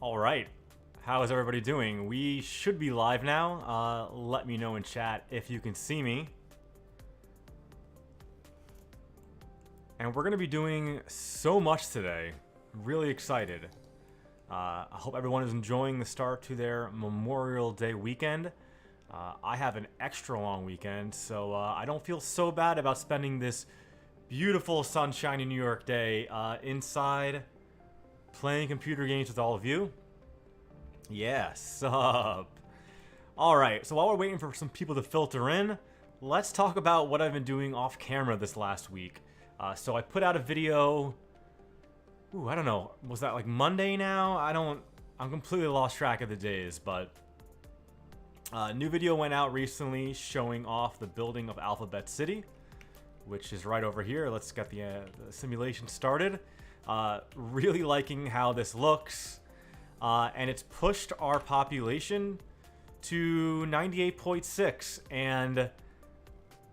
All right. How is everybody doing? We should be live now. Let me know in chat if you can see me. And we're going to be doing so much today. Really excited. I hope everyone is enjoying the start to their Memorial Day weekend. I have an extra long weekend, so I don't feel so bad about spending this beautiful sunshiny New York day inside playing computer games with all of you. Yeah, sup. Alright, so while we're waiting for some people to filter in, let's talk about what I've been doing off camera this last week. So I put out a video, I don't know, was that like Monday now? I'm completely lost track of the days, but a new video went out recently showing off the building of Alphabet City, which is right over here. Let's get the simulation started. Really liking how this looks. And it's pushed our population to 98.6, and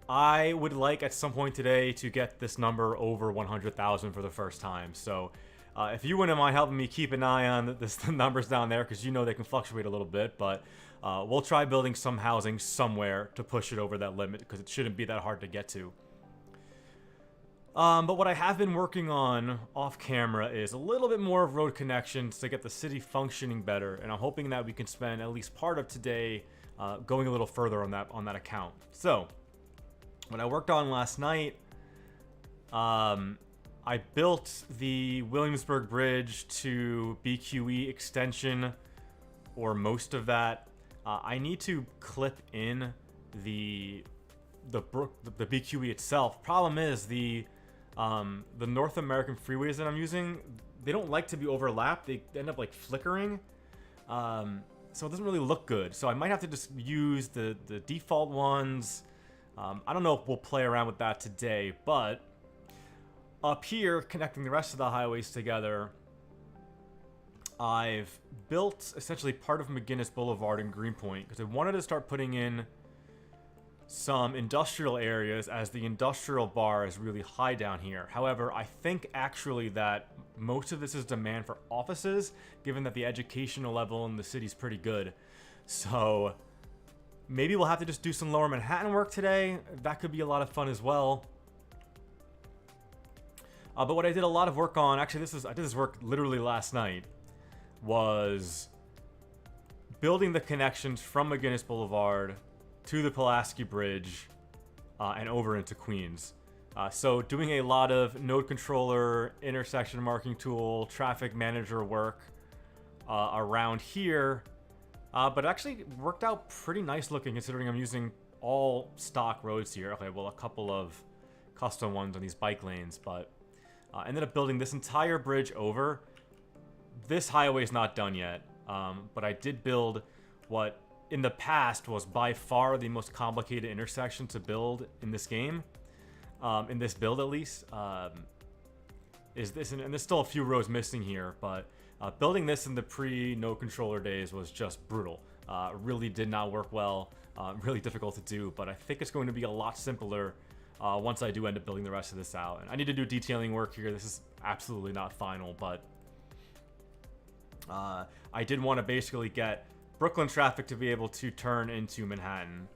I would like at some point today to get this number over 100,000 for the first time. So if you wouldn't mind helping me keep an eye on the numbers down there, because you know they can fluctuate a little bit, but we'll try building some housing somewhere to push it over that limit, because it shouldn't be that hard to get to. But what I have been working on off camera is a little bit more of road connections to get the city functioning better, and I'm hoping that we can spend at least part of today going a little further on that account. So, what I worked on last night, I built the Williamsburg Bridge to BQE extension, or most of that. I need to clip in the BQE itself. Problem is the North American freeways that I'm using, they don't like to be overlapped. They end up like flickering, so it doesn't really look good. So I might have to just use the default ones. I don't know if we'll play around with that today, but up here, connecting the rest of the highways together, I've built essentially part of McGinnis Boulevard in Greenpoint because I wanted to start putting in some industrial areas, as the industrial bar is really high down here. However, I think actually that most of this is demand for offices, given that the educational level in the city is pretty good. So maybe we'll have to just do some lower Manhattan work today. That could be a lot of fun as well. But what I did a lot of work on, actually I did this work literally last night, was building the connections from McGinnis Boulevard to the Pulaski Bridge and over into Queens. So doing a lot of node controller, intersection marking tool, traffic manager work around here. But it actually worked out pretty nice looking, considering I'm using all stock roads here. Okay, well, a couple of custom ones on these bike lanes, but I ended up building this entire bridge over. This highway is not done yet, but I did build what in the past was by far the most complicated intersection to build in this game, in this build at least, is this, and there's still a few rows missing here, but building this in the pre-node controller days was just brutal. Really did not work well, really difficult to do, but I think it's going to be a lot simpler once I do end up building the rest of this out. And I need to do detailing work here. This is absolutely not final, but I did want to basically get Brooklyn traffic to be able to turn into Manhattan.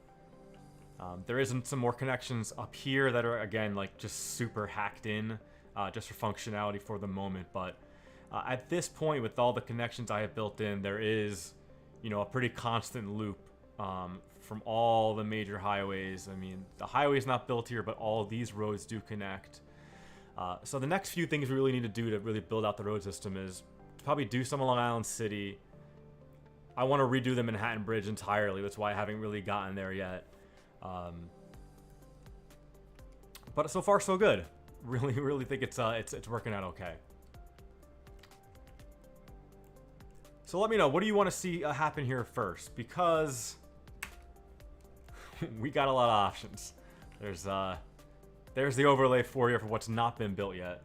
There isn't some more connections up here that are, again, like just super hacked in just for functionality for the moment. But at this point, with all the connections I have built in, there is, you know, a pretty constant loop from all the major highways. I mean, the highway's not built here, but all of these roads do connect. So the next few things we really need to do to really build out the road system is probably do some along Island City. I want to redo the Manhattan Bridge entirely. That's why I haven't really gotten there yet. But so far, so good. Really think it's working out okay. So let me know, what do you want to see happen here first? Because we got a lot of options. There's the overlay for you for what's not been built yet.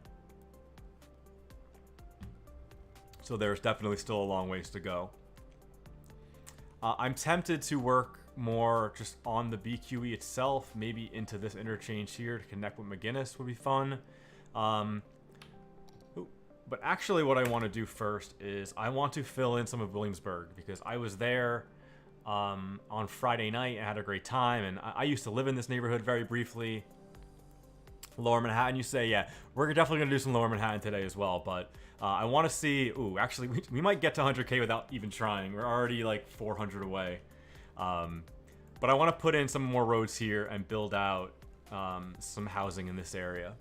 So there's definitely still a long ways to go. I'm tempted to work more just on the BQE itself, maybe into this interchange here to connect with McGinnis would be fun. But But actually what I want to do first is I want to fill in some of Williamsburg, because I was there on Friday night and had a great time, and I used to live in this neighborhood very briefly. Lower Manhattan, you say? Yeah, we're definitely going to do some Lower Manhattan today as well, but I want to see... Ooh, actually, we might get to 100k without even trying. We're already like 400 away. But I want to put in some more roads here and build out some housing in this area.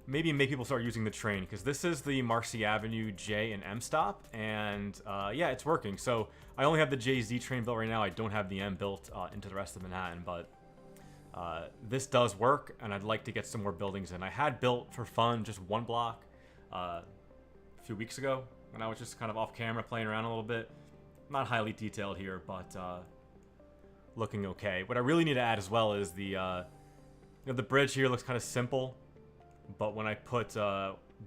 Maybe make people start using the train, because this is the Marcy Avenue J and M stop, and yeah, it's working. So I only have the JZ train built right now. I don't have the M built into the rest of Manhattan, but this does work, and I'd like to get some more buildings in. I had built for fun just one block a few weeks ago when I was just kind of off camera playing around a little bit. Not highly detailed here, but looking okay. What I really need to add as well is the the bridge here looks kind of simple. But when I put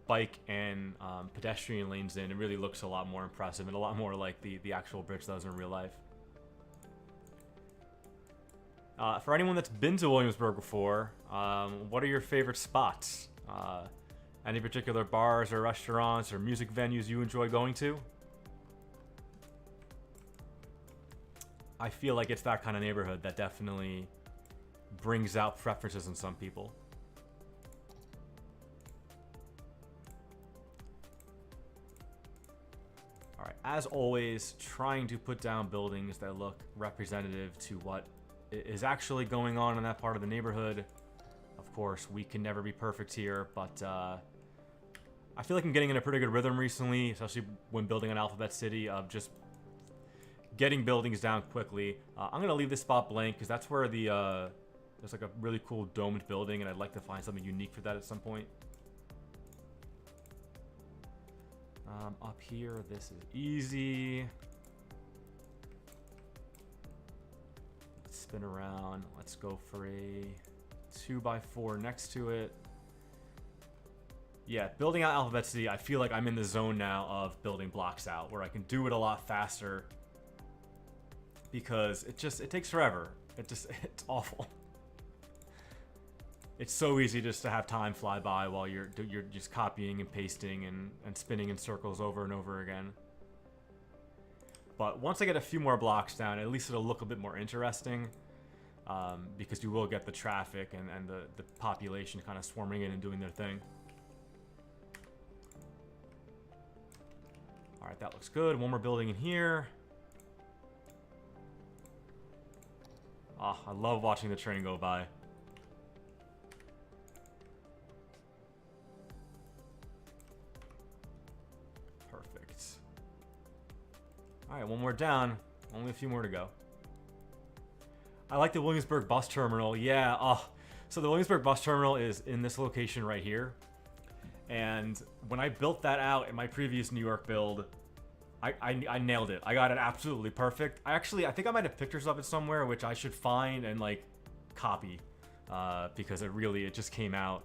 bike and pedestrian lanes in, it really looks a lot more impressive and a lot more like the actual bridge does in real life. For anyone that's been to Williamsburg before, what are your favorite spots? Any particular bars or restaurants or music venues you enjoy going to? I feel like it's that kind of neighborhood that definitely brings out preferences in some people. Alright, as always, trying to put down buildings that look representative to what is actually going on in that part of the neighborhood. Of course, we can never be perfect here, but I feel like I'm getting in a pretty good rhythm recently, especially when building on Alphabet City, of just getting buildings down quickly. I'm going to leave this spot blank, because that's where the there's like a really cool domed building, and I'd like to find something unique for that at some point. Up here, this is easy. Let's spin around. Let's go for a 2x4 next to it. Yeah, building out Alphabet City, I feel like I'm in the zone now of building blocks out, where I can do it a lot faster, because it takes forever. It's awful. It's so easy just to have time fly by while you're just copying and pasting and spinning in circles over and over again. But once I get a few more blocks down, at least it'll look a bit more interesting, because you will get the traffic and the population kind of swarming in and doing their thing. Alright, that looks good. One more building in here. Ah, I love watching the train go by. Perfect. Alright, one more down. Only a few more to go. I like the Williamsburg bus terminal. Yeah, so the Williamsburg bus terminal is in this location right here. And when I built that out in my previous New York build, I nailed it. I got it absolutely perfect. I think I might have pictures of it somewhere, which I should find and like copy, because it just came out.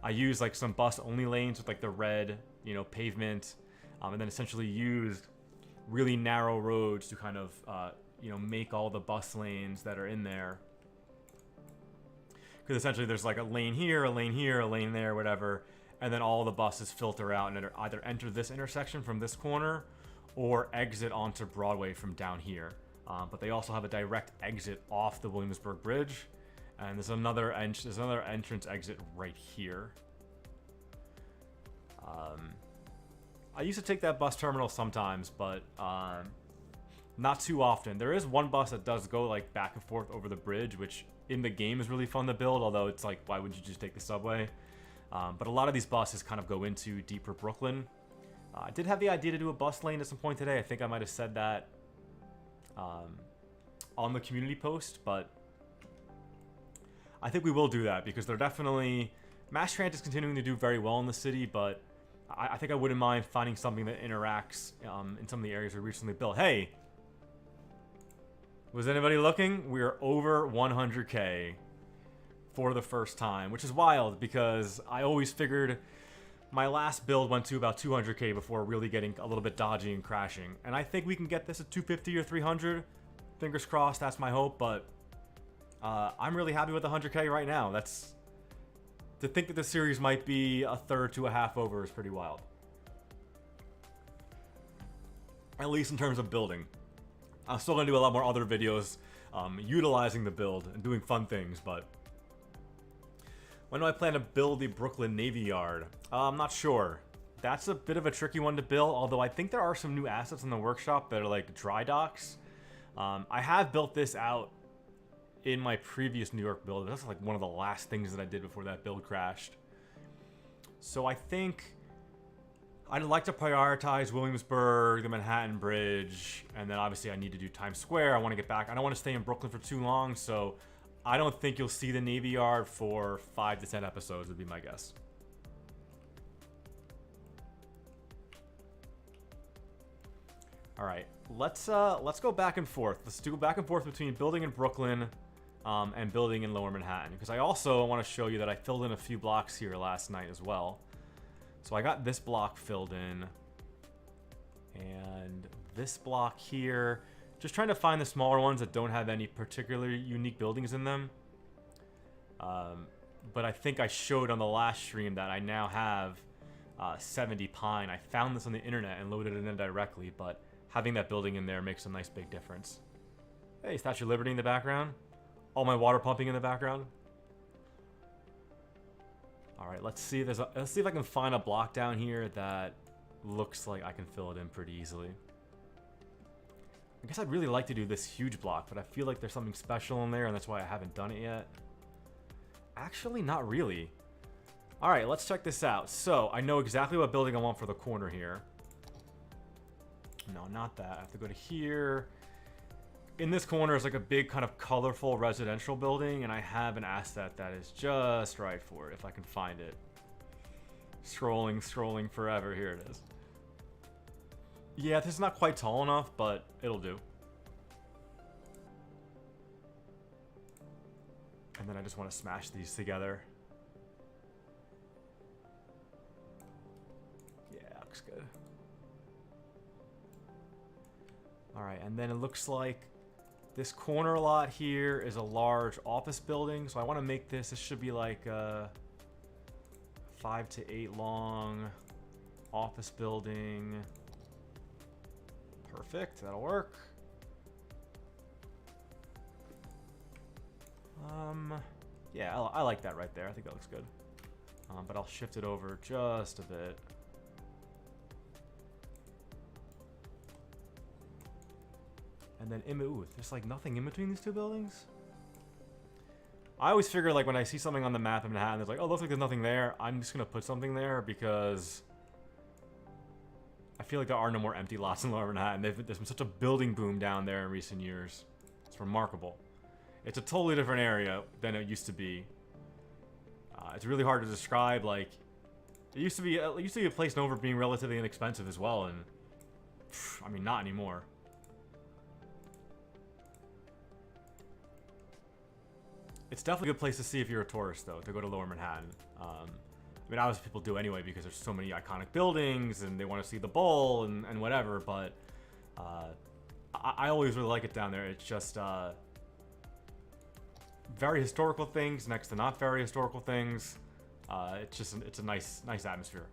I used like some bus only lanes with like the red, pavement, and then essentially used really narrow roads to kind of, make all the bus lanes that are in there. Because essentially there's like a lane here, a lane here, a lane there, whatever. And then all the buses filter out and either enter this intersection from this corner or exit onto Broadway from down here. But they also have a direct exit off the Williamsburg Bridge. And there's another entrance exit right here. I used to take that bus terminal sometimes, but not too often. There is one bus that does go like back and forth over the bridge, which in the game is really fun to build, although it's like, why wouldn't you just take the subway? But a lot of these buses kind of go into deeper Brooklyn. I did have the idea to do a bus lane at some point today. I think I might have said that on the community post, but I think we will do that, because they're definitely... Mass transit is continuing to do very well in the city, but I think I wouldn't mind finding something that interacts in some of the areas we recently built. Hey! Was anybody looking? We are over 100k for the first time, which is wild, because I always figured my last build went to about 200k before really getting a little bit dodgy and crashing. And I think we can get this at 250 or 300. Fingers crossed, that's my hope, but I'm really happy with 100k right now. To think that the series might be a third to a half over is pretty wild. At least in terms of building. I'm still going to do a lot more other videos utilizing the build and doing fun things, but... When do I plan to build the Brooklyn Navy Yard? I'm not sure. That's a bit of a tricky one to build, although I think there are some new assets in the workshop that are like dry docks. I have built this out in my previous New York build. That's like one of the last things that I did before that build crashed. So I think I'd like to prioritize Williamsburg, the Manhattan Bridge, and then obviously I need to do Times Square. I want to get back. I don't want to stay in Brooklyn for too long, so I don't think you'll see the Navy Yard for 5 to 10 episodes would be my guess. All right, let's go back and forth. Let's do back and forth between building in Brooklyn and building in Lower Manhattan, because I also want to show you that I filled in a few blocks here last night as well. So I got this block filled in, and this block here. Just trying to find the smaller ones that don't have any particularly unique buildings in them. But I think I showed on the last stream that I now have 70 Pine. I found this on the internet and loaded it in directly, but having that building in there makes a nice big difference. Hey, Statue of Liberty in the background. All my water pumping in the background. All right, let's see. Let's see if I can find a block down here that looks like I can fill it in pretty easily. I guess I'd really like to do this huge block, but I feel like there's something special in there, and that's why I haven't done it yet. Actually, not really. All right, let's check this out. So I know exactly what building I want for the corner here. No, not that. I have to go to here. In this corner is like a big kind of colorful residential building, and I have an asset that is just right for it, if I can find it. Scrolling forever. Here it is. Yeah, this is not quite tall enough, but it'll do. And then I just want to smash these together. Yeah, looks good. Alright, and then it looks like this corner lot here is a large office building. So I want to make this should be like a 5 to 8 long office building. Perfect, that'll work. Yeah, I like that right there. I think that looks good. But I'll shift it over just a bit. And then, ooh, there's like nothing in between these two buildings? I always figure like when I see something on the map in Manhattan, it's like, oh, looks like there's nothing there. I'm just gonna put something there because I feel like there are no more empty lots in Lower Manhattan. There's been such a building boom down there in recent years. It's remarkable. It's a totally different area than it used to be. It's really hard to describe. Like, it used to be a place known for being relatively inexpensive as well, and I mean, not anymore. It's definitely a good place to see if you're a tourist, though, to go to Lower Manhattan. I mean, obviously people do anyway because there's so many iconic buildings and they want to see the bowl and whatever, but I always really like it down there. It's just very historical things next to not very historical things. It's a nice atmosphere.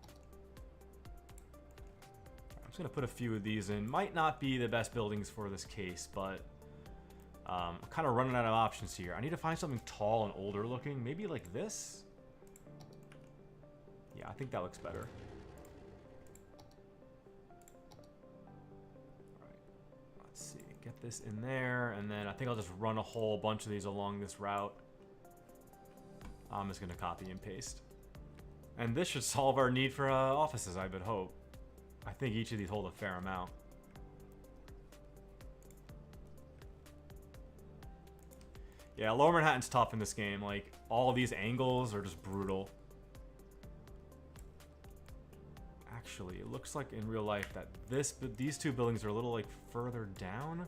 I'm just gonna put a few of these in. Might not be the best buildings for this case, but I'm kind of running out of options here. I need to find something tall and older looking. Maybe like this? Yeah, I think that looks better. Alright, let's see. Get this in there, and then I think I'll just run a whole bunch of these along this route. I'm just going to copy and paste. And this should solve our need for offices, I would hope. I think each of these hold a fair amount. Yeah, Lower Manhattan's tough in this game. Like, all of these angles are just brutal. Actually, it looks like in real life that these two buildings are a little, like, further down.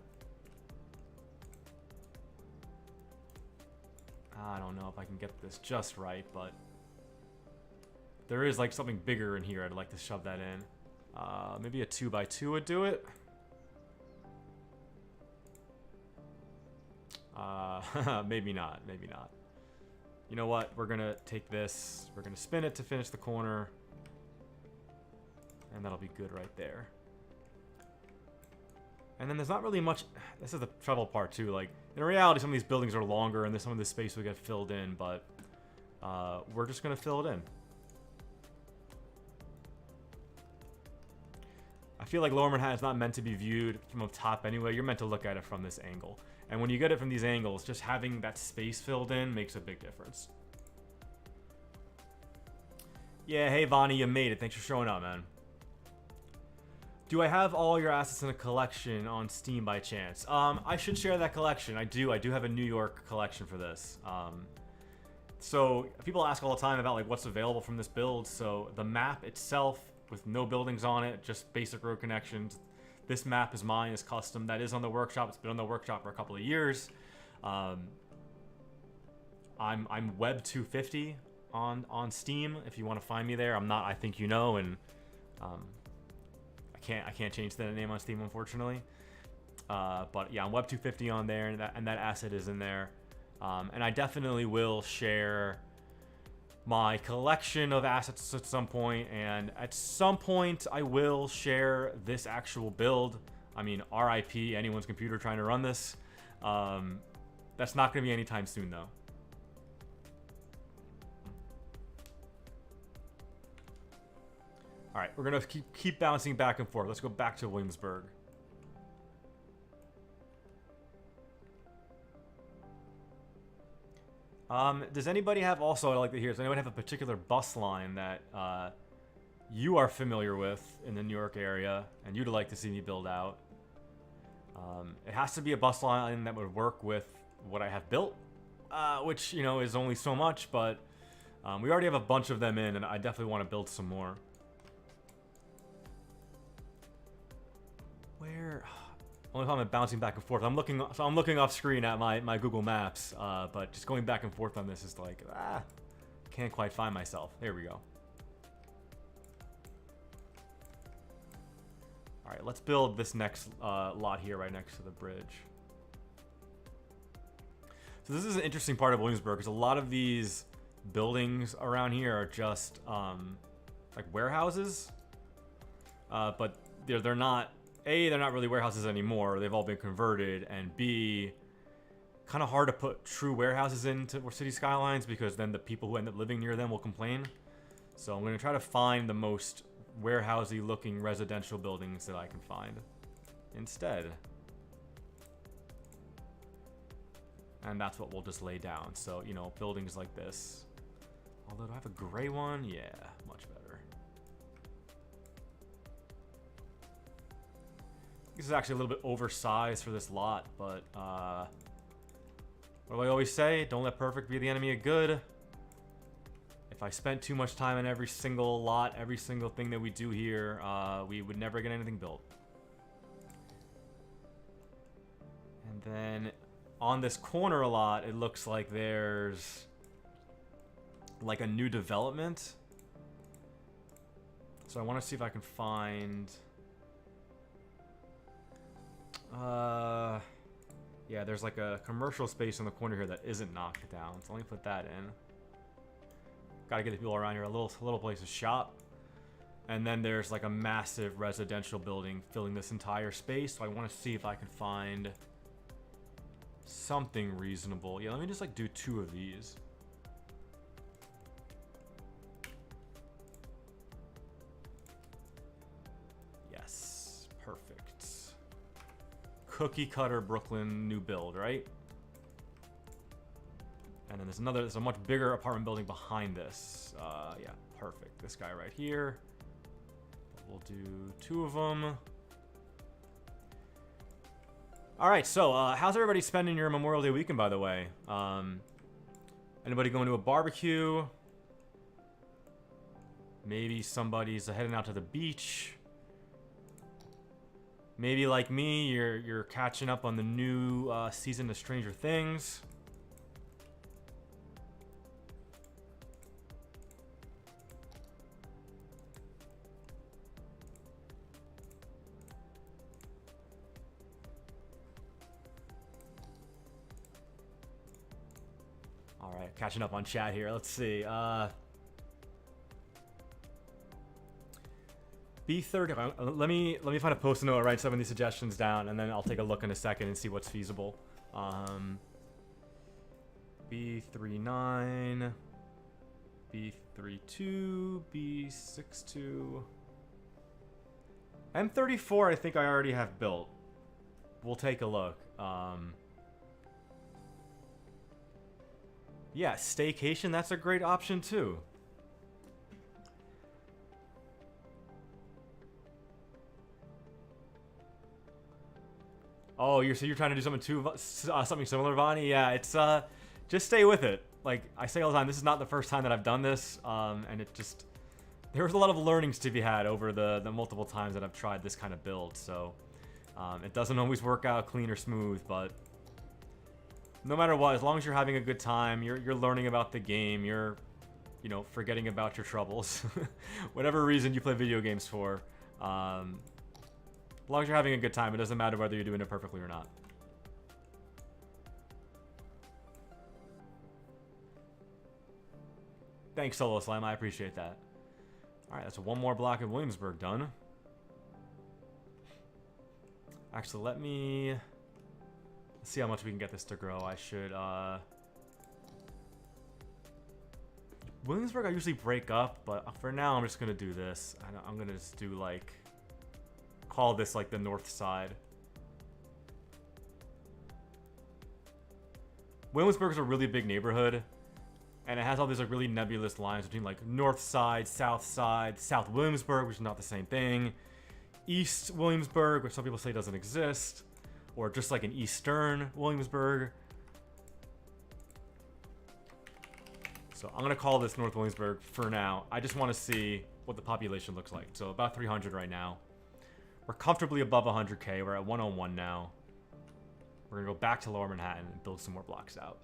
I don't know if I can get this just right, but there is, like, something bigger in here. I'd like to shove that in. Maybe a 2x2 would do it. Maybe not. Maybe not. You know what? We're going to take this. We're going to spin it to finish the corner. And that'll be good right there. And then there's not really much... This is the trouble part, too. Like, in reality, some of these buildings are longer, and there's some of this space will get filled in, but we're just going to fill it in. I feel like Lower Manhattan is not meant to be viewed from up top anyway. You're meant to look at it from this angle. And when you get it from these angles, just having that space filled in makes a big difference. Yeah, hey, Vonnie, you made it. Thanks for showing up, man. Do I have all your assets in a collection on Steam by chance? I should share that collection. I do have a New York collection for this. So people ask all the time about like what's available from this build. So the map itself with no buildings on it, just basic road connections. This map is mine, is custom. That is on the workshop. It's been on the workshop for a couple of years. I'm Web 250 on Steam. If you want to find me there, I'm not. I think you know, and I can't change the name on Steam, unfortunately. But yeah, I'm Web 250 on there, and that asset is in there. And I definitely will share my collection of assets at some point, and at some point I will share this actual build. I mean, RIP anyone's computer trying to run this. That's not going to be anytime soon, though. All right, we're going to keep bouncing back and forth. Let's go back to Williamsburg. Does anybody have, also I'd like to hear, does anyone have a particular bus line that you are familiar with in the New York area and you'd like to see me build out? It has to be a bus line that would work with what I have built, which, you know, is only so much, but we already have a bunch of them in, and I definitely want to build some more. Where... Only if I'm bouncing back and forth. I'm looking off screen at my Google Maps, but just going back and forth on this is like, can't quite find myself. There we go. All right, let's build this next lot here right next to the bridge. So this is an interesting part of Williamsburg, because a lot of these buildings around here are just like warehouses, but they're not. A, they're not really warehouses anymore. They've all been converted. And B, kind of hard to put true warehouses into city skylines because then the people who end up living near them will complain. So I'm going to try to find the most warehousey looking residential buildings that I can find instead. And that's what we'll just lay down. So, you know, buildings like this. Although, do I have a gray one? Yeah, much better. This is actually a little bit oversized for this lot, but what do I always say? Don't let perfect be the enemy of good. If I spent too much time on every single lot, every single thing that we do here, we would never get anything built. And then on this corner a lot, it looks like there's like a new development. So I want to see if I can find... yeah, there's like a commercial space in the corner here that isn't knocked down. So let me put that in. Gotta get the people around here a little place to shop. And then there's like a massive residential building filling this entire space. So I want to see if I can find something reasonable. Yeah, let me just like do 2 of these. Yes, perfect. Cookie cutter Brooklyn new build, right? And then there's a much bigger apartment building behind this. Yeah, perfect. This guy right here. We'll do 2 of them. All right, so how's everybody spending your Memorial Day weekend, by the way? Anybody going to a barbecue? Maybe somebody's heading out to the beach. Maybe like me, you're catching up on the new season of Stranger Things. All right. Catching up on chat here. Let's see. B30. Let me find a post-it note, write some of these suggestions down, and then I'll take a look in a second and see what's feasible. B39, B32, B62, M34. I think I already have built. We'll take a look. Yeah, staycation. That's a great option too. Oh, you're trying to do something too, something similar, Vonnie? Yeah, it's just stay with it. Like I say all the time, this is not the first time that I've done this, and it just there's a lot of learnings to be had over the multiple times that I've tried this kind of build. So it doesn't always work out clean or smooth, but no matter what, as long as you're having a good time, you're learning about the game, you're forgetting about your troubles, whatever reason you play video games for. As long as you're having a good time, it doesn't matter whether you're doing it perfectly or not. Thanks, Solo Slime. I appreciate that. Alright, that's one more block of Williamsburg done. Actually, let's see how much we can get this to grow. I should, Williamsburg I usually break up, but for now I'm just gonna do this. I'm gonna just do like... call this like the north side. Williamsburg is a really big neighborhood, and it has all these like really nebulous lines between like north side, South Williamsburg, which is not the same thing, East Williamsburg, which some people say doesn't exist, or just like an Eastern Williamsburg. So I'm gonna call this North Williamsburg for now. I just want to see what the population looks like. So about 300 right now. We're comfortably above 100K. We're at 101 now. We're going to go back to Lower Manhattan and build some more blocks out.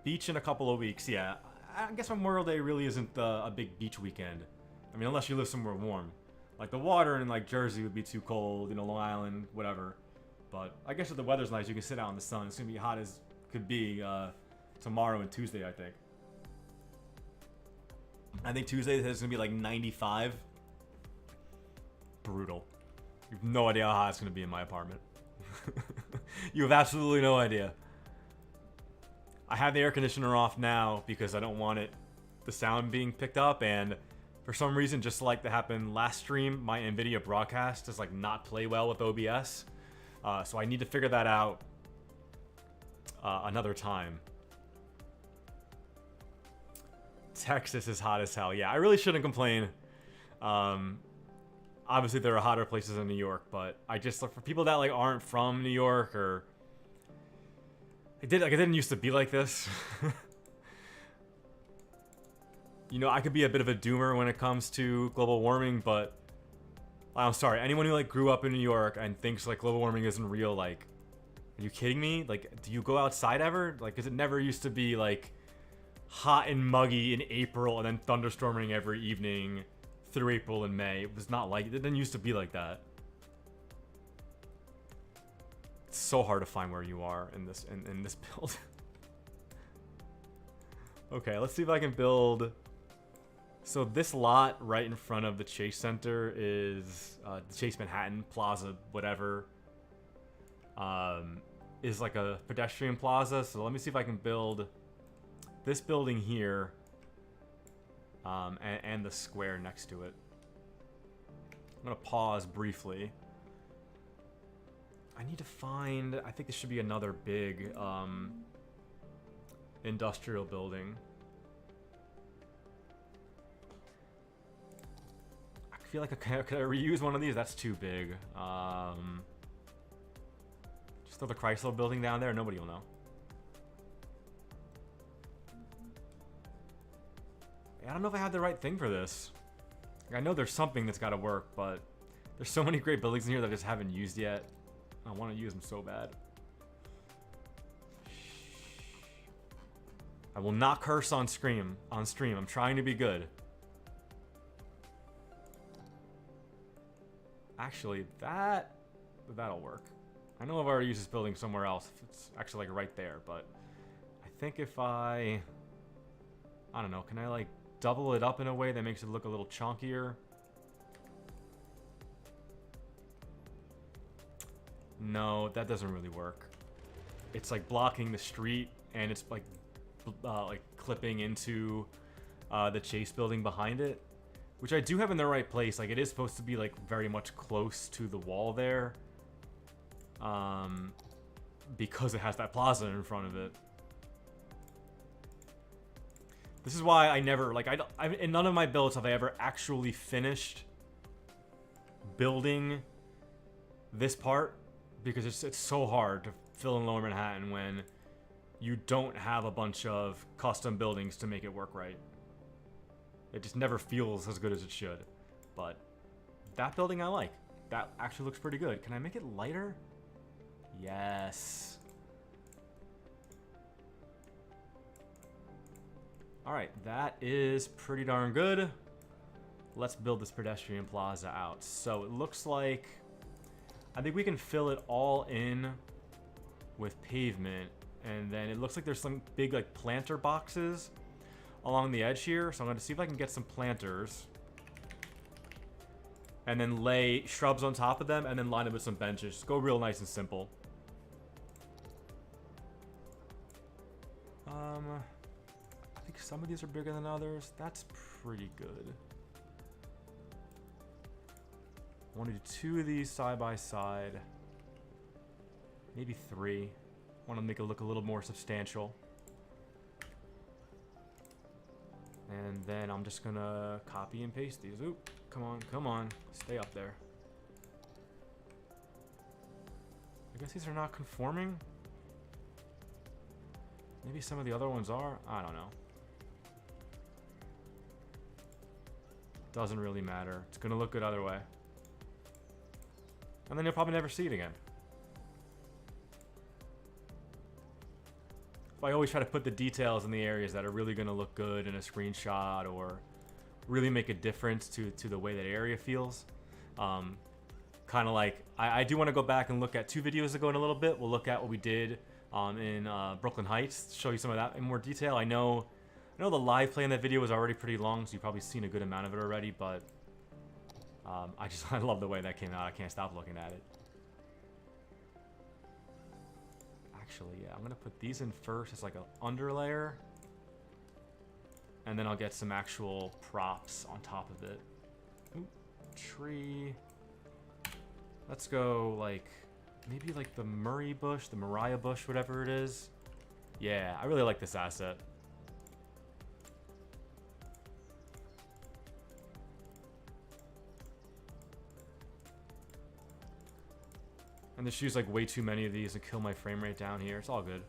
Beach in a couple of weeks. Yeah, I guess Memorial Day really isn't a big beach weekend. I mean, unless you live somewhere warm. Like the water in like Jersey would be too cold, Long Island, whatever. But I guess if the weather's nice, you can sit out in the sun. It's going to be hot as could be tomorrow and Tuesday, I think. I think Tuesday is going to be like 95. Brutal. You have no idea how hot it's going to be in my apartment. You have absolutely no idea. I have the air conditioner off now because I don't want the sound being picked up, and for some reason, just like that happened last stream, my NVIDIA broadcast does like not play well with OBS. So I need to figure that out another time. Texas is hot as hell. Yeah, I really shouldn't complain. Obviously, there are hotter places in New York, but I just look for people that like aren't from New York, or it didn't used to be like this. I could be a bit of a doomer when it comes to global warming, but I'm sorry, anyone who like grew up in New York and thinks like global warming isn't real, like, are you kidding me? Like, do you go outside ever? Like, because it never used to be like hot and muggy in April and then thunderstorming every evening through April and May. It was not like it didn't used to be like that. It's so hard to find where you are in this build. Okay, let's see if I can build. So this lot right in front of the Chase Center is the Chase Manhattan Plaza, whatever. Is like a pedestrian plaza. So let me see if I can build this building here. And the square next to it. I'm gonna pause briefly. I need to find, I think this should be another big industrial building. I feel like could I reuse one of these? That's too big. Just throw the Chrysler building down there, nobody will know. I don't know if I have the right thing for this. I know there's something that's got to work, but there's so many great buildings in here that I just haven't used yet. I want to use them so bad. I will not curse on stream. I'm trying to be good. Actually, that'll work. I know I've already used this building somewhere else. It's actually like right there, but I think if I don't know, can I like double it up in a way that makes it look a little chunkier? No, that doesn't really work. It's like blocking the street, and it's like clipping into the chase building behind it, which I do have in the right place. Like, it is supposed to be like very much close to the wall there, because it has that plaza in front of it. This is why I never, like, in none of my builds have I ever actually finished building this part, because it's so hard to fill in Lower Manhattan when you don't have a bunch of custom buildings to make it work right. It just never feels as good as it should. But that building I like. That actually looks pretty good. Can I make it lighter? Yes. Alright, that is pretty darn good. Let's build this pedestrian plaza out. So it looks like, I think we can fill it all in with pavement. And then it looks like there's some big like planter boxes along the edge here. So I'm going to see if I can get some planters. And then lay shrubs on top of them and then line them with some benches. Just go real nice and simple. I think some of these are bigger than others. That's pretty good. I want to do 2 of these side by side. Maybe 3. I want to make it look a little more substantial. And then I'm just gonna copy and paste these. Oop, come on, stay up there. I guess these are not conforming. Maybe some of the other ones are. I don't know. Doesn't really matter. It's gonna look good either way. And then you'll probably never see it again. I always try to put the details in the areas that are really going to look good in a screenshot or really make a difference to the way that area feels. Kind of like, I do want to go back and look at 2 videos ago in a little bit. We'll look at what we did in Brooklyn Heights, show you some of that in more detail. I know the live play in that video was already pretty long, so you've probably seen a good amount of it already, but I love the way that came out. I can't stop looking at it. Actually, yeah, I'm gonna put these in first as like an underlayer, and then I'll get some actual props on top of it. Ooh, tree. Let's go like maybe like the Murray bush, the Mariah bush, whatever it is. Yeah, I really like this asset. And just use like way too many of these and kill my frame rate down here. It's all good.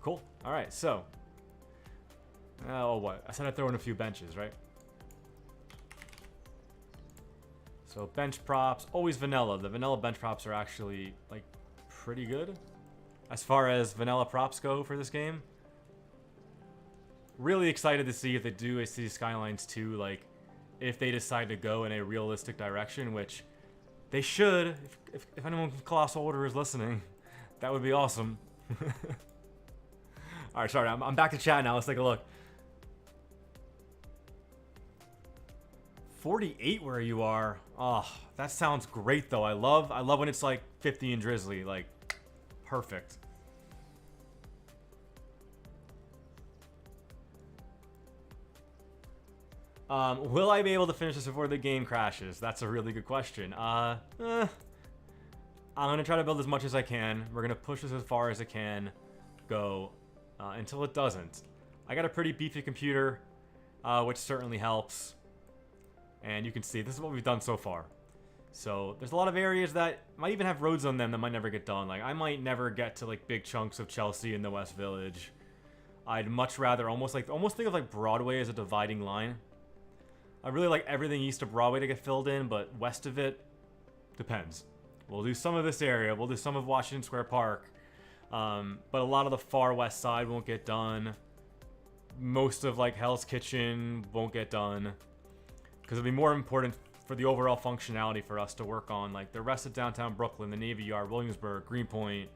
Cool. All right, so. Oh, what? I said I'd throw in a few benches, right? So bench props, always vanilla. The vanilla bench props are actually like pretty good as far as vanilla props go for this game. Really excited to see if they do a City Skylines 2, like if they decide to go in a realistic direction, which they should. If anyone from Colossal Order is listening, that would be awesome. Alright, sorry, I'm back to chat now. Let's take a look. 48 where you are. Oh, that sounds great though. I love when it's like 50 and drizzly. Like, perfect. Will I be able to finish this before the game crashes? That's a really good question. I'm gonna try to build as much as I can. We're gonna push this as far as it can go until it doesn't. I got a pretty beefy computer, which certainly helps. And you can see this is what we've done so far. So there's a lot of areas that might even have roads on them that might never get done. Like I might never get to like big chunks of Chelsea in the West Village. I'd much rather almost think of like Broadway as a dividing line. I really like everything east of Broadway to get filled in, but west of it, depends. We'll do some of this area. We'll do some of Washington Square Park. But a lot of the far west side won't get done. Most of like Hell's Kitchen won't get done. Because it'll be more important for the overall functionality for us to work on. Like the rest of downtown Brooklyn, the Navy Yard, Williamsburg, Greenpoint,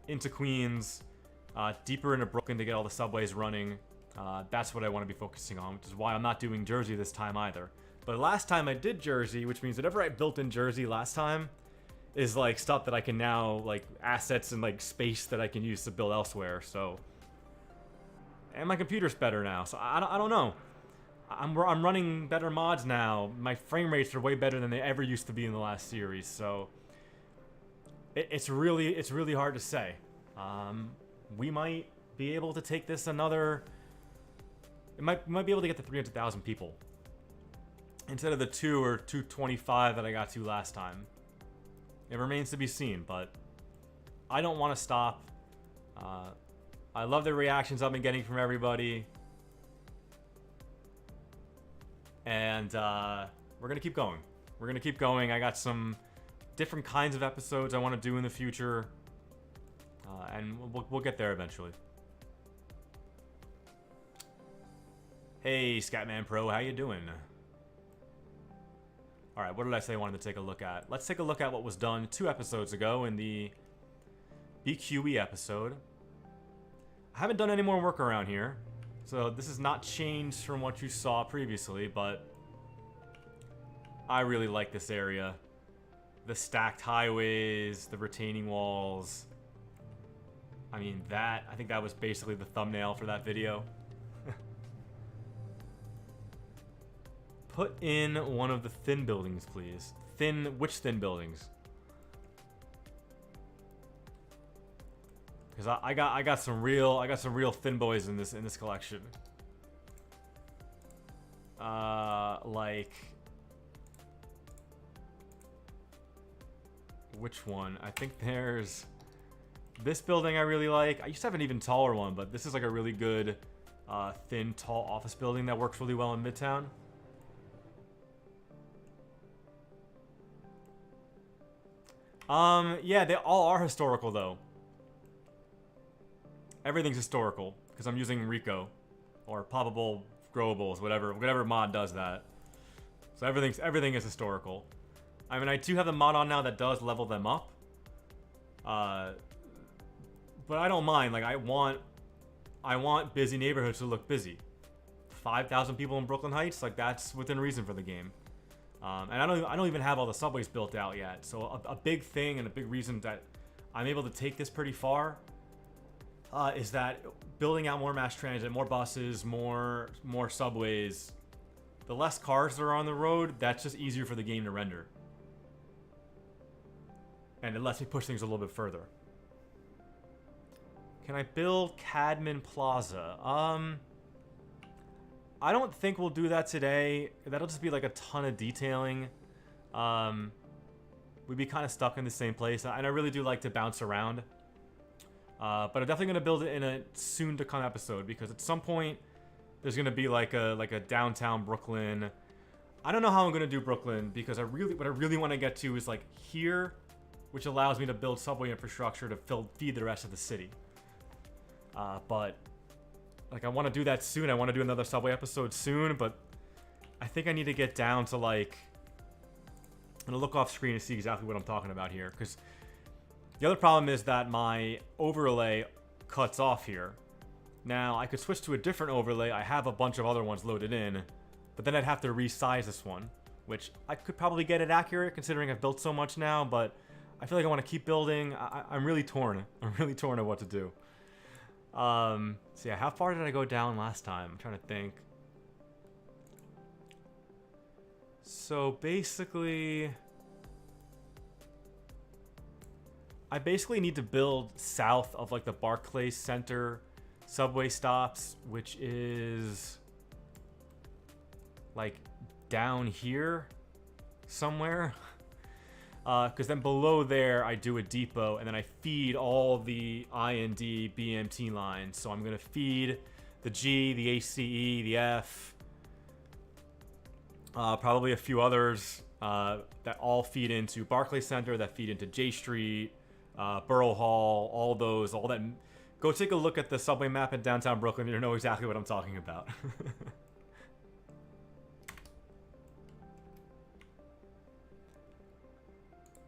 into Queens. deeper into Brooklyn to get all the subways running. That's what I want to be focusing on, which is why I'm not doing Jersey this time either. But last time I did Jersey, which means whatever I built in Jersey last time is like stuff that I can now, like assets and like space that I can use to build elsewhere. So, and my computer's better now, so I don't know. I'm running better mods now. My frame rates are way better than they ever used to be in the last series. So it's really hard to say. We might be able to take this another. We might be able to get to 300,000 people instead of the 2 or 225 that I got to last time. It remains to be seen, but I don't want to stop. I love the reactions I've been getting from everybody. And we're going to keep going. We're going to keep going. I got some different kinds of episodes I want to do in the future. And we'll get there eventually. Hey, Scatman Pro, how you doing? Alright, what did I say I wanted to take a look at? Let's take a look at what was done 2 episodes ago in the BQE episode. I haven't done any more work around here, so this is not changed from what you saw previously, but I really like this area. The stacked highways, the retaining walls. I mean, I think that was basically the thumbnail for that video. Put in one of the thin buildings, please. Which thin buildings? Because I got some real thin boys in this collection. Like, which one? I think there's this building I really like. I used to have an even taller one, but this is like a really good thin, tall office building that works really well in Midtown. Yeah, they all are historical, though. Everything's historical, because I'm using Rico. Or poppable growables, whatever mod does that. So everything is historical. I mean, I do have the mod on now that does level them up. But I don't mind. Like, I want busy neighborhoods to look busy. 5,000 people in Brooklyn Heights, like, that's within reason for the game. And I don't even have all the subways built out yet. So a big thing and a big reason that I'm able to take this pretty far is that building out more mass transit, more buses, more subways, the less cars there are on the road, that's just easier for the game to render. And it lets me push things a little bit further. Can I build Cadman Plaza? I don't think we'll do that today. That'll just be like a ton of detailing. We'd be kind of stuck in the same place. And I really do like to bounce around. But I'm definitely going to build it in a soon-to-come episode. Because at some point, there's going to be like a downtown Brooklyn. I don't know how I'm going to do Brooklyn. Because what I really want to get to is like here. Which allows me to build subway infrastructure to feed the rest of the city. But like, I want to do that soon. I want to do another subway episode soon, but I think I need to get down to like, I'm gonna look off screen to see exactly what I'm talking about here, because the other problem is that my overlay cuts off here. Now I could switch to a different overlay. I have a bunch of other ones loaded in, but then I'd have to resize this one, which I could probably get it accurate considering I've built so much now, but I feel like I want to keep building. I'm really torn. I'm really torn on what to do. So yeah, how far did I go down last time? I'm trying to think. So basically, I basically need to build south of like the Barclays Center subway stops, which is like down here somewhere. Because then below there, I do a depot, and then I feed all the I and D BMT lines. So I'm going to feed the G, the ACE, the F, probably a few others that all feed into Barclays Center, that feed into J Street, Borough Hall, all that. Go take a look at the subway map in downtown Brooklyn, and you'll know exactly what I'm talking about.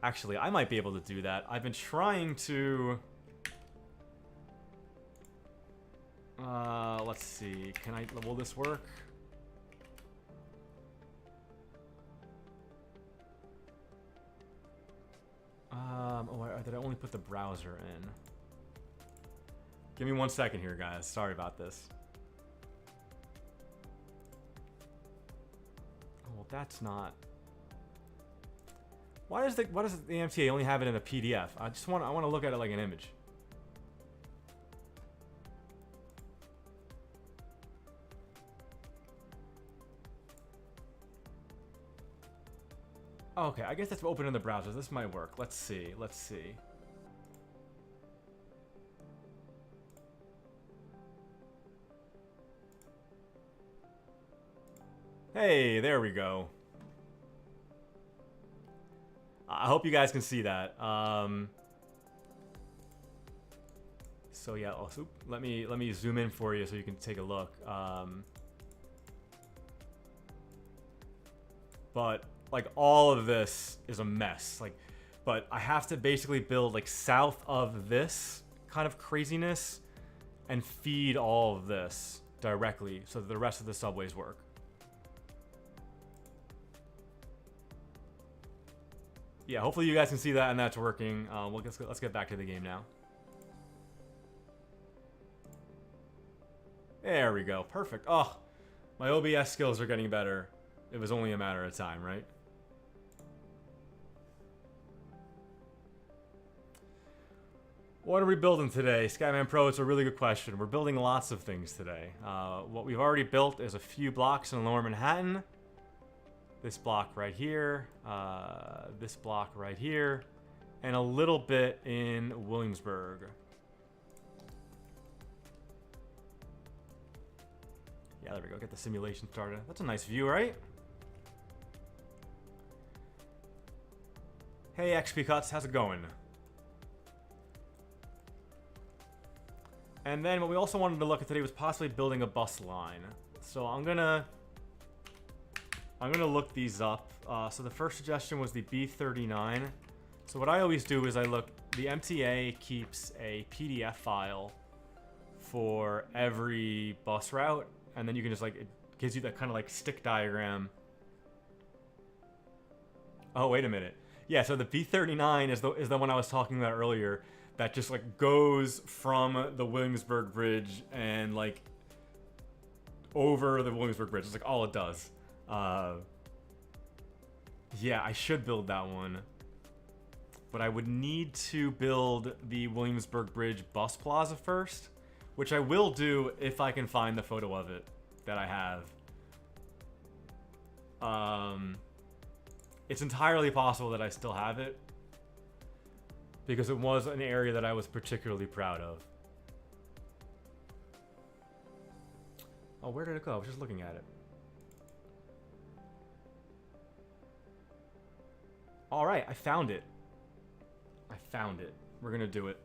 Actually, I might be able to do that. I've been trying to Let's see. Will this work? Did I only put the browser in? Give me 1 second here, guys. Sorry about this. Oh, well, that's not. Why does the MTA only have it in a PDF? I want to look at it like an image. Okay, I guess that's open in the browser. This might work. Let's see. Let's see. Hey, there we go. I hope you guys can see that. So yeah, let me zoom in for you so you can take a look. But like all of this is a mess. But I have to basically build like south of this kind of craziness and feed all of this directly so that the rest of the subways work. Yeah, hopefully you guys can see that and that's working. Let's get back to the game now. There we go. Perfect. Oh, my OBS skills are getting better. It was only a matter of time, right? What are we building today? Skyman Pro, it's a really good question. We're building lots of things today. What we've already built is a few blocks in Lower Manhattan. This block right here, this block right here, and a little bit in Williamsburg. Yeah, there we go. Get the simulation started. That's a nice view, right? Hey, XP Cuts, how's it going? And then what we also wanted to look at today was possibly building a bus line. So I'm gonna look these up. So the first suggestion was the B39. So what I always do is the MTA keeps a PDF file for every bus route, and then you can just it gives you that kind of like stick diagram. Oh, wait a minute. Yeah, so the B39 is the one I was talking about earlier that just goes from the Williamsburg Bridge and over the Williamsburg Bridge. It's all it does. Yeah, I should build that one. But I would need to build the Williamsburg Bridge bus plaza first, which I will do if I can find the photo of it that I have. It's entirely possible that I still have it, because it was an area that I was particularly proud of. Oh, where did it go? I was just looking at it. All right, I found it. I found it. We're gonna do it.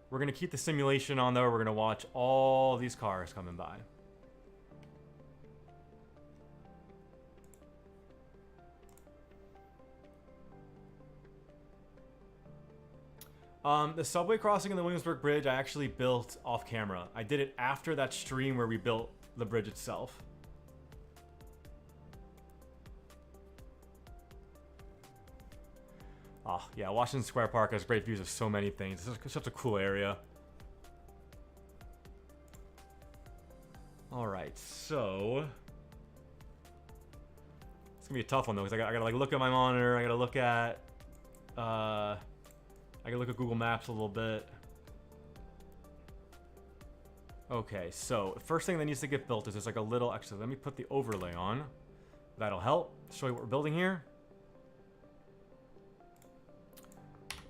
We're gonna keep the simulation on though. We're gonna watch all these cars coming by. The subway crossing in the Williamsburg Bridge, I actually built off camera. I did it after that stream where we built the bridge itself. Oh, yeah, Washington Square Park has great views of so many things. It's such a cool area. Alright, so... It's gonna be a tough one, though, because I gotta look at my monitor, I gotta look at... I can look at Google Maps a little bit. Okay, so first thing that needs to get built is there's a little... Actually, let me put the overlay on. That'll help. Show you what we're building here.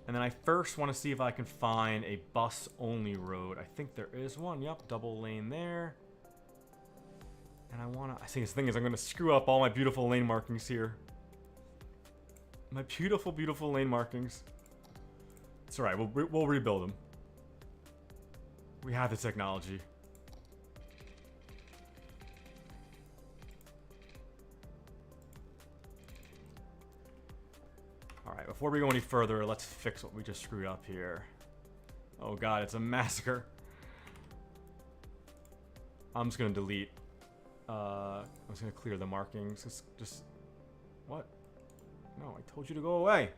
And then I first want to see if I can find a bus-only road. I think there is one. Yep, double lane there. And I want to... I think the thing is I'm going to screw up all my beautiful lane markings here. My beautiful, beautiful lane markings. It's alright, we'll rebuild them. We have the technology. Alright, before we go any further, let's fix what we just screwed up here. Oh god, it's a massacre. I'm just gonna delete. I'm just gonna clear the markings. Just what? No, I told you to go away.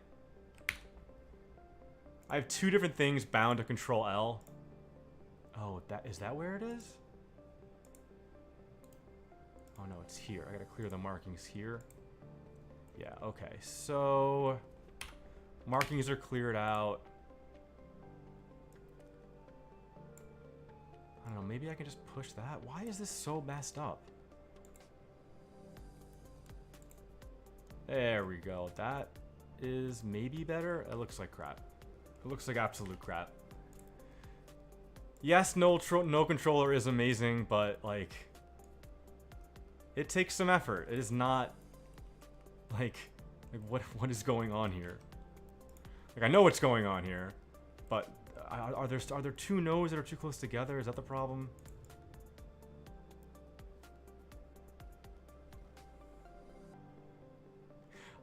I have two different things bound to Control L. Oh, is that where it is? Oh no, it's here. I gotta clear the markings here. Yeah, okay. So markings are cleared out. I don't know, maybe I can just push that. Why is this so messed up? There we go. That is maybe better. It looks like crap. It looks like absolute crap. Yes, no controller is amazing, but like it takes some effort. It is not like what is going on here? Like I know what's going on here, but are there two nodes that are too close together? Is that the problem?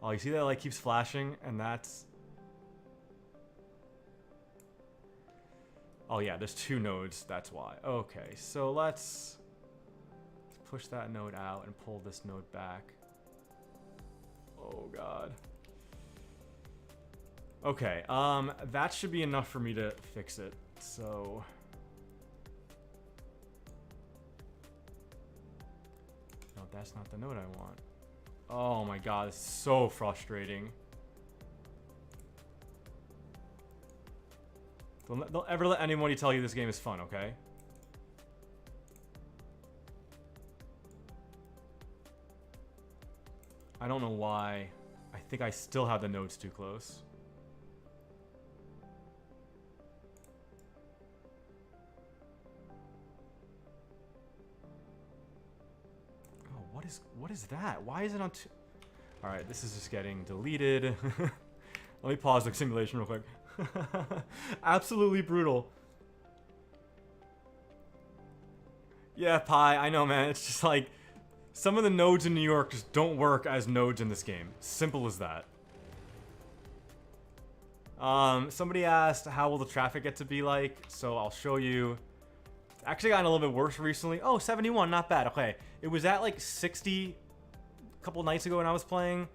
Oh, you see that light keeps flashing, and that's... Oh yeah, there's two nodes, that's why. Okay, so let's push that node out and pull this node back. Oh god. Okay, that should be enough for me to fix it, so... No, that's not the node I want. Oh my god, it's so frustrating. Don't ever let anybody tell you this game is fun, okay? I don't know why. I think I still have the nodes too close. What is that? Why is it on two? Alright, this is just getting deleted. Let me pause the simulation real quick. Absolutely brutal. Yeah, Pi, I know, man. It's just like some of the nodes in New York just don't work as nodes in this game. Simple as that. Somebody asked how will the traffic get to be like, so I'll show you. It's actually gotten a little bit worse recently. Oh, 71, not bad. Okay. It was at like 60 a couple nights ago when I was playing.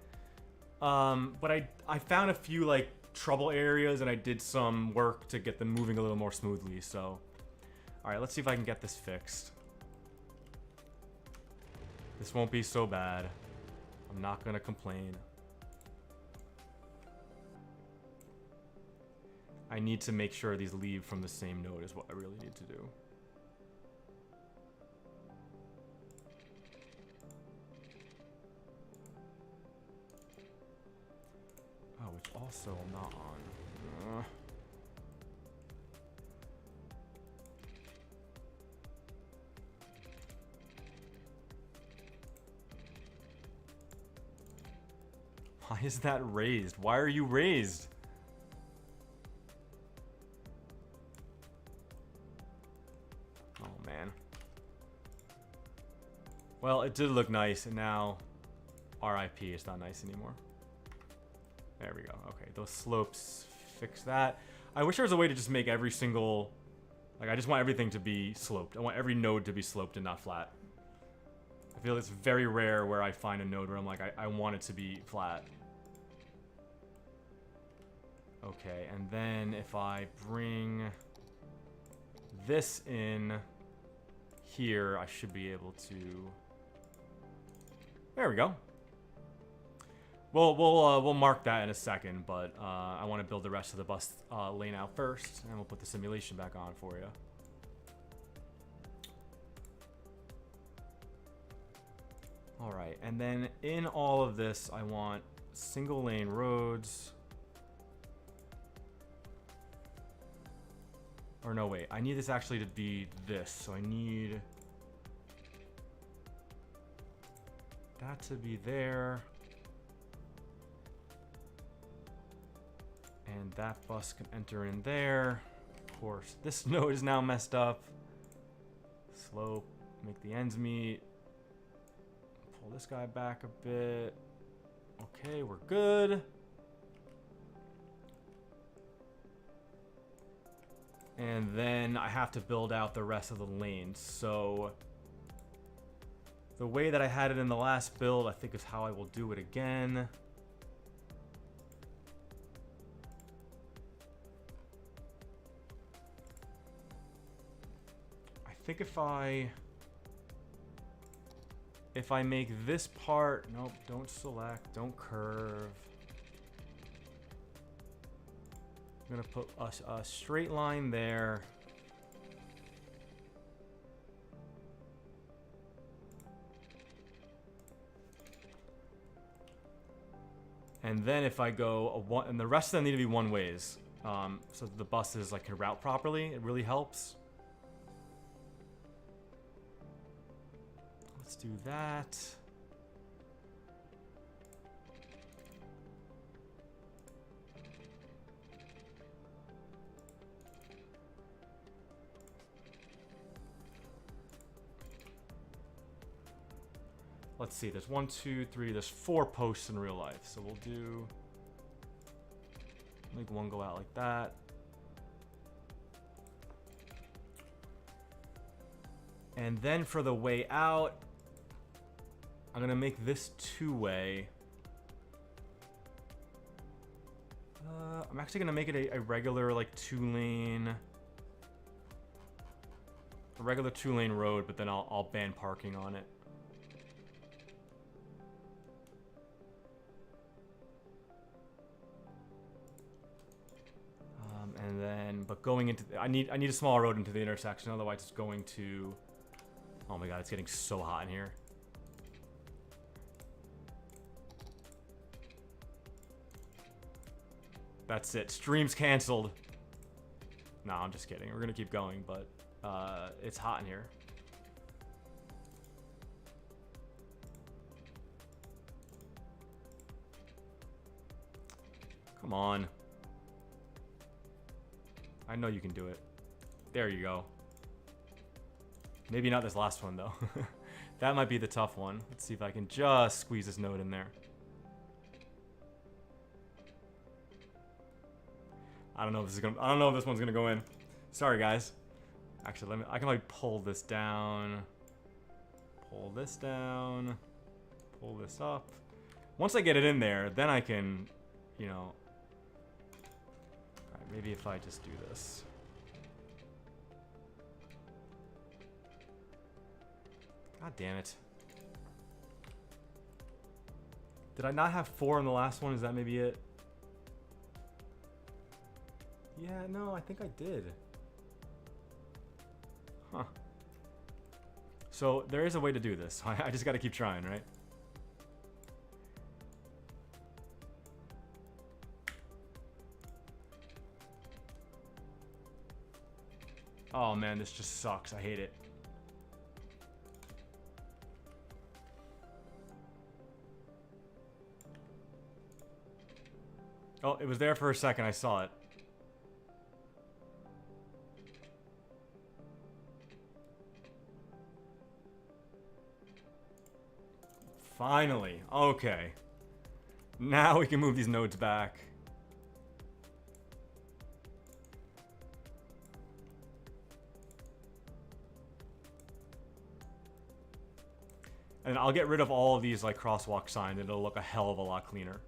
But I found a few like trouble areas and I did some work to get them moving a little more smoothly. So, all right, let's see if I can get this fixed. This won't be so bad. I'm not gonna complain. I need to make sure these leave from the same node is what I really need to do. Oh, which also I'm not on. Why is that raised? Why are you raised? Oh, man. Well, it did look nice, and now RIP, it's not nice anymore. There we go. Okay, those slopes fix that. I wish there was a way to just make every single... Like, I just want everything to be sloped. I want every node to be sloped and not flat. I feel it's very rare where I find a node where I'm like, I want it to be flat. Okay, and then if I bring this in here, I should be able to... There we go. We'll mark that in a second, but I want to build the rest of the bus lane out first, and we'll put the simulation back on for you. All right, and then in all of this, I want single lane roads. Or no, wait, I need this actually to be this, so I need that to be there. And that bus can enter in there. Of course, this node is now messed up. Slope, make the ends meet. Pull this guy back a bit. Okay, we're good. And then I have to build out the rest of the lanes. So The way that I had it in the last build, I think is how I will do it again. I think if I make this part, nope, don't select, don't curve. I'm gonna put a straight line there. And then if I go and the rest of them need to be one ways, so that the buses like can route properly. It really helps. Let's do that. Let's see, there's 1, 2, 3, there's 4 posts in real life. So we'll do, make one go out like that. And then for the way out, I'm gonna make this 2-way. I'm actually gonna make it a regular like 2-lane, a regular 2-lane road, but then I'll ban parking on it. And then, but going into, I need a small road into the intersection, otherwise it's going to, oh my god, it's getting so hot in here. That's it, stream's canceled. No, I'm just kidding, we're gonna keep going, but it's hot in here. Come on. I know you can do it. There you go. Maybe not this last one, though. That might be the tough one. Let's see if I can just squeeze this node in there. I don't know if this is gonna, I don't know if this one's gonna go in. Sorry, guys. Actually, I can like pull this down. Pull this down. Pull this up. Once I get it in there, then I can, you know, maybe if I just do this. God damn it. Did I not have 4 in the last one? Is that maybe it? Yeah, no, I think I did. Huh. So there is a way to do this. I just gotta keep trying, right? Oh man, this just sucks. I hate it. Oh, it was there for a second. I saw it. Finally. Okay. Now we can move these nodes back. And I'll get rid of all of these like crosswalk signs and it'll look a hell of a lot cleaner.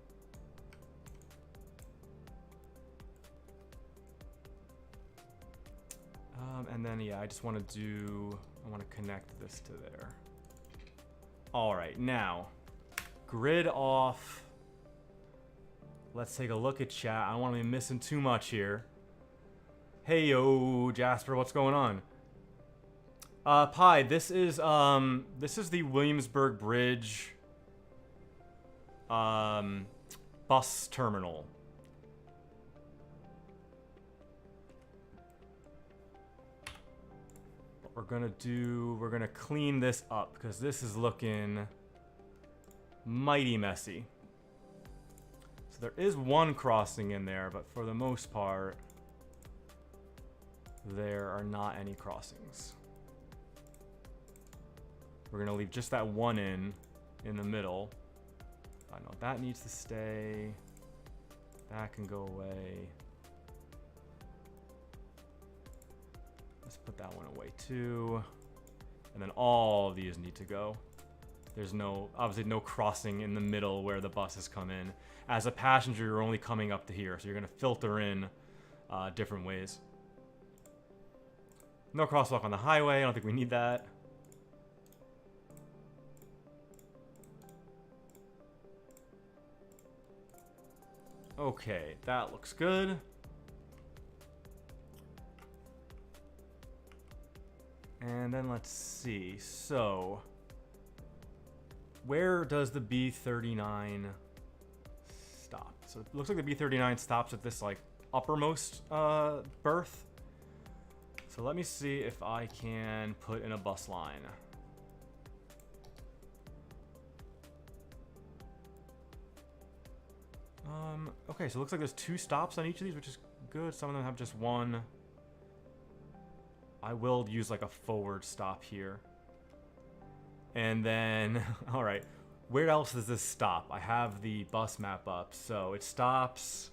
And then yeah, I just want to do, I want to connect this to there. All right, now grid off. Let's take a look at chat. I don't want to be missing too much here. Hey yo, Jasper, what's going on? Pi, this is the Williamsburg Bridge bus terminal. What we're gonna clean this up because this is looking mighty messy. So there is one crossing in there, but for the most part there are not any crossings. We're gonna leave just that one in the middle. I know that needs to stay. That can go away. Let's put that one away too. And then all of these need to go. There's obviously no crossing in the middle where the buses come in. As a passenger, you're only coming up to here, so you're going to filter in different ways. No crosswalk on the highway. I don't think we need that. Okay, that looks good. And then let's see. So, where does the B39 stop? So it looks like the B39 stops at this like uppermost berth. So let me see if I can put in a bus line. Okay, so it looks like there's 2 stops on each of these, which is good. Some of them have just 1. I will use like a forward stop here. And then, all right, where else does this stop? I have the bus map up, so it stops.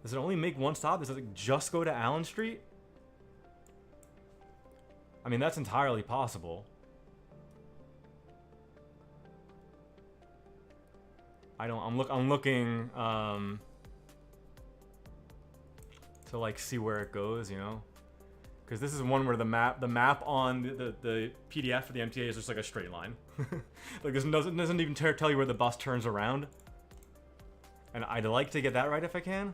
Does it only make 1 stop? Does it just go to Allen Street? I mean, that's entirely possible. I'm looking to like see where it goes, you know, because this is one where the map on the PDF for the MTA is just like a straight line. Like this doesn't even tell you where the bus turns around, and I'd like to get that right if I can.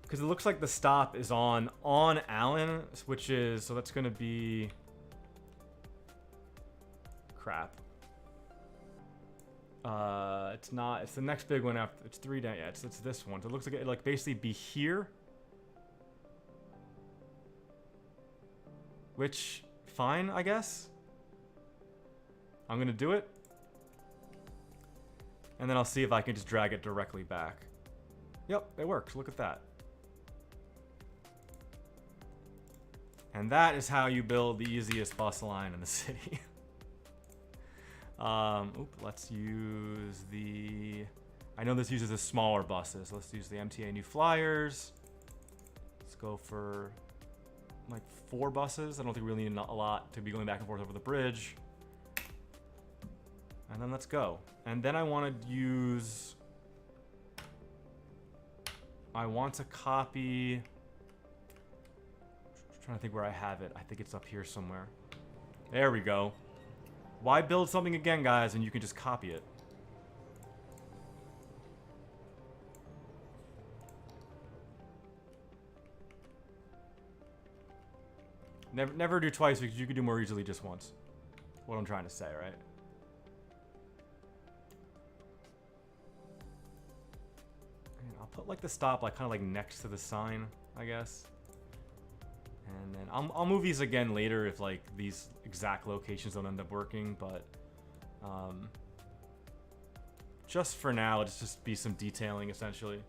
Because it looks like the stop is on Allen, which is, so that's gonna be crap. It's not. It's the next big one after. It's 3 down. Yeah, it's this one. So it looks like it like basically be here. Which, fine, I guess. I'm gonna do it. And then I'll see if I can just drag it directly back. Yep, it works. Look at that. And that is how you build the easiest bus line in the city. Let's use the... I know this uses the smaller buses. Let's use the MTA New Flyers. Let's go for like 4 buses. I don't think we really need a lot to be going back and forth over the bridge. And then let's go. And then I want to use... I want to copy... I'm trying to think where I have it. I think it's up here somewhere. There we go. Why build something again, guys, and you can just copy it? Never do twice, because you can do more easily just once. What I'm trying to say, right? And I'll put like the stop like kind of like next to the sign, I guess. And then I'll move these again later if like these exact locations don't end up working, but just for now, it's just be some detailing essentially.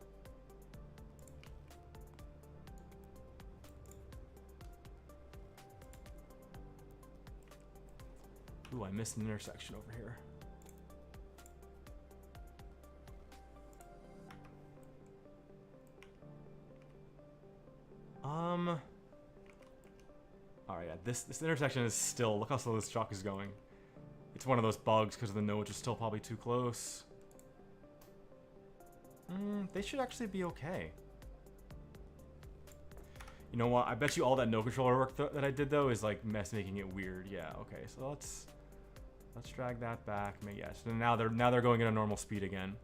Ooh, I missed an intersection over here. Alright, yeah, this intersection is still... Look how slow this truck is going. It's one of those bugs because the nodes are still probably too close. They should actually be okay. You know what? I bet you all that no controller work that I did, though, is like making it weird. Yeah, okay, so let's drag that back. Yeah, so now they're going at a normal speed again.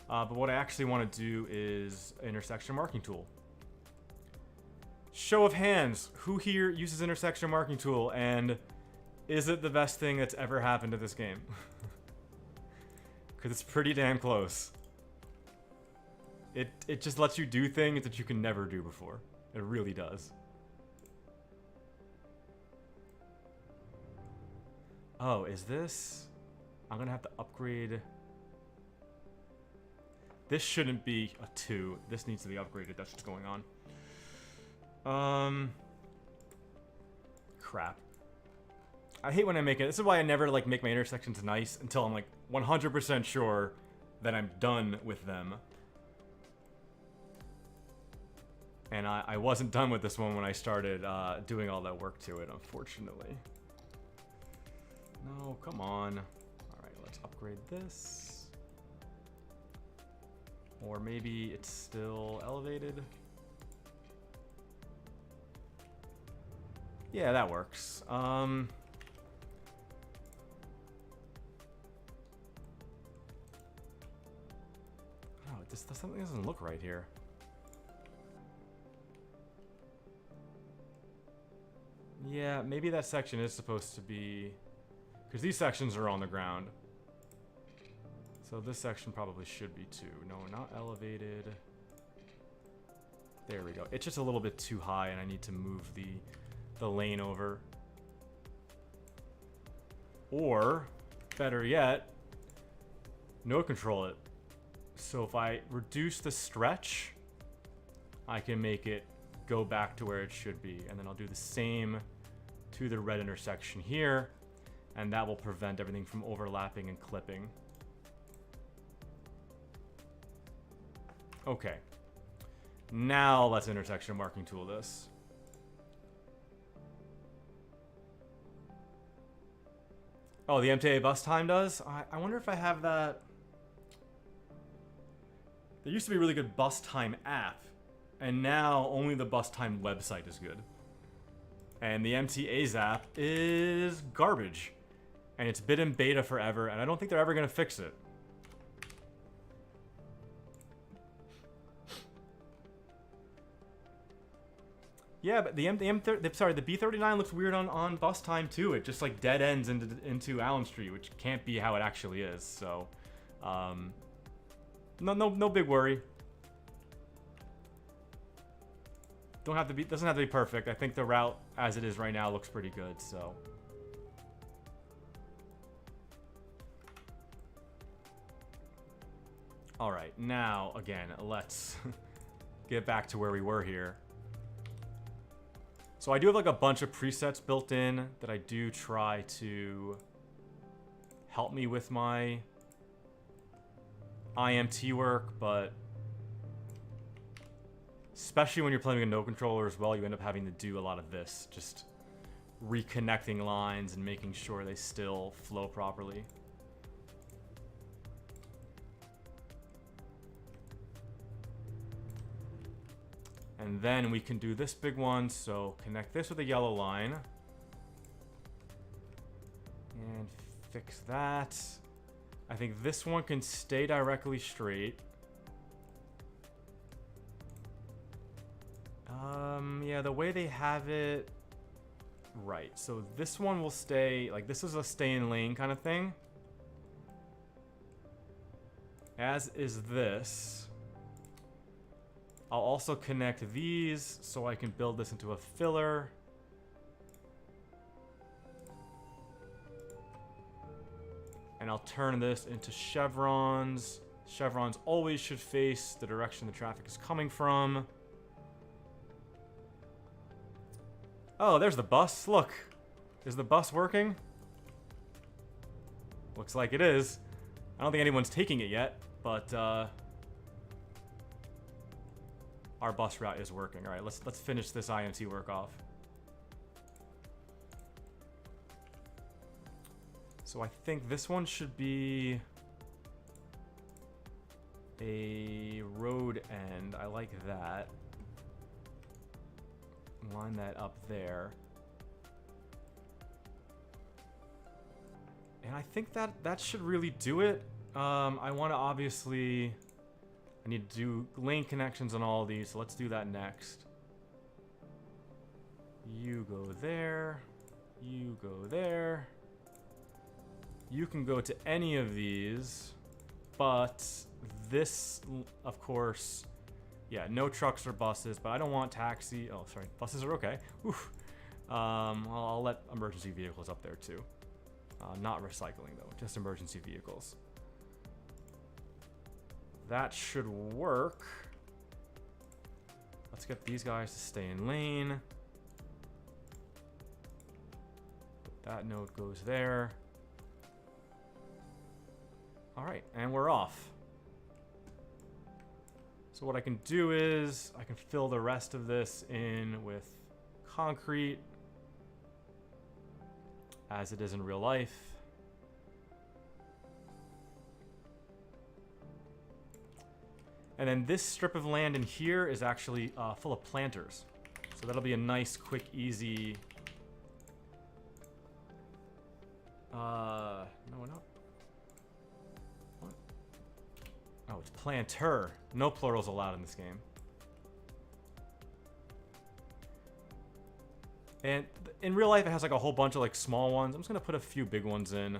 But what I actually want to do is intersection marking tool. Show of hands, who here uses intersection marking tool, and is it the best thing that's ever happened to this game? Because it's pretty damn close. It just lets you do things that you can never do before. It really does. Oh, is this... I'm gonna have to upgrade... This shouldn't be a 2. This needs to be upgraded. That's what's going on. Crap. I hate when I make it. This is why I never like make my intersections nice until I'm like 100% sure that I'm done with them. And I wasn't done with this one when I started doing all that work to it, unfortunately. No, come on. All right, let's upgrade this. Or maybe it's still elevated. Yeah, that works. Oh, something doesn't look right here. Yeah, maybe that section is supposed to be... Because these sections are on the ground. So this section probably should be too. No, not elevated. There we go. It's just a little bit too high and I need to move the lane over. Or, better yet, no control it. So if I reduce the stretch, I can make it go back to where it should be. And then I'll do the same to the red intersection here. And that will prevent everything from overlapping and clipping. Okay. Now let's intersection marking tool this. Oh, the MTA bus time does? I wonder if I have that. There used to be a really good bus time app, and now only the bus time website is good. And the MTA's app is garbage. And it's been in beta forever, and I don't think they're ever going to fix it. Yeah, but the B39 looks weird on bus time too. It just like dead ends into Allen Street, which can't be how it actually is. So, no big worry. Doesn't have to be perfect. I think the route as it is right now looks pretty good. So. All right, now again, let's get back to where we were here. So I do have like a bunch of presets built in that I do try to help me with my IMT work, but especially when you're playing a no controller as well, you end up having to do a lot of this, just reconnecting lines and making sure they still flow properly. And then we can do this big one, so connect this with a yellow line. And fix that. I think this one can stay directly straight. Yeah, the way they have it... Right, so this one will stay... Like, this is a stay in lane kind of thing. As is this. I'll also connect these so I can build this into a filler. And I'll turn this into chevrons. Chevrons always should face the direction the traffic is coming from. Oh, there's the bus. Look. Is the bus working? Looks like it is. I don't think anyone's taking it yet, but our bus route is working. All right, let's finish this IMT work off. So I think this one should be a road end. I like that. Line that up there. And I think that should really do it. I want to obviously... I need to do lane connections on all of these, so let's do that next. You go there. You go there. You can go to any of these, but this, of course, yeah, no trucks or buses, but I don't want taxi. Oh, sorry, buses are okay. Oof. I'll let emergency vehicles up there too. Not recycling though, just emergency vehicles. That should work. Let's get these guys to stay in lane. That node goes there. All right, and we're off. So what I can do is I can fill the rest of this in with concrete as it is in real life. And then this strip of land in here is actually full of planters. So that'll be a nice, quick, easy... no, not... What? Oh, it's planter. No plurals allowed in this game. And in real life, it has like a whole bunch of like small ones. I'm just gonna put a few big ones in.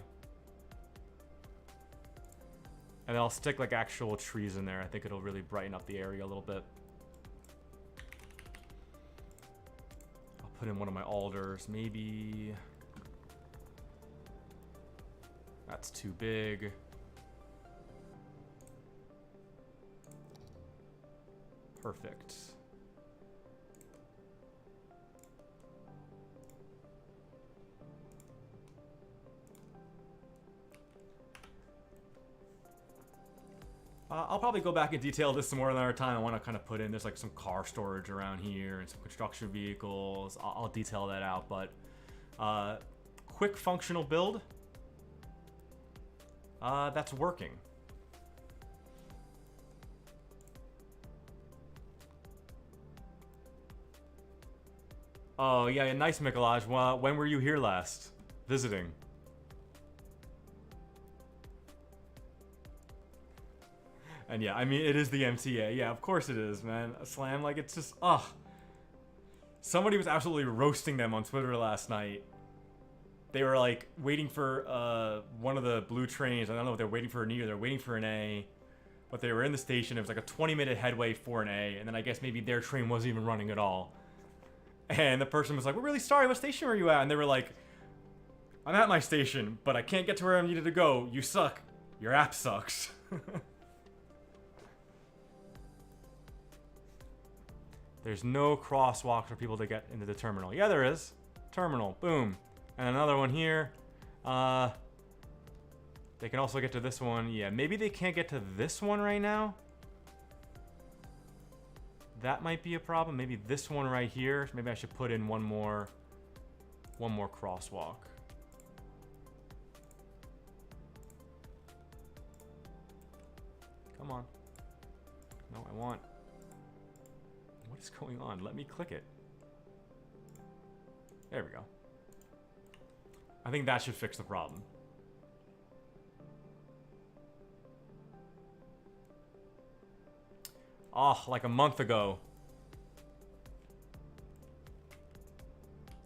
And then I'll stick like actual trees in there. I think it'll really brighten up the area a little bit. I'll put in one of my alders, maybe. That's too big. Perfect. I'll probably go back and detail this some more another time. I want to kind of put in, there's like some car storage around here and some construction vehicles. I'll detail that out, but quick functional build. That's working. Oh, yeah, nice, Mikolaj. Well, when were you here last? Visiting. And yeah, I mean, it is the MTA. Yeah, of course it is, man. A slam, like, it's just, ugh. Somebody was absolutely roasting them on Twitter last night. They were, like, waiting for one of the blue trains. I don't know if they're waiting for an E or they're waiting for an A. But they were in the station. It was like a 20-minute headway for an A. And then I guess maybe their train wasn't even running at all. And the person was like, we're really sorry. What station were you at? And they were like, I'm at my station, but I can't get to where I needed to go. You suck. Your app sucks. There's no crosswalk for people to get into the terminal. Yeah, there is. Terminal. Boom. And another one here. They can also get to this one. Yeah, maybe they can't get to this one right now. That might be a problem. Maybe this one right here. Maybe I should put in one more crosswalk. Come on. No, I want... What is going on? Let me click it. There we go. I think that should fix the problem. Oh, like a month ago.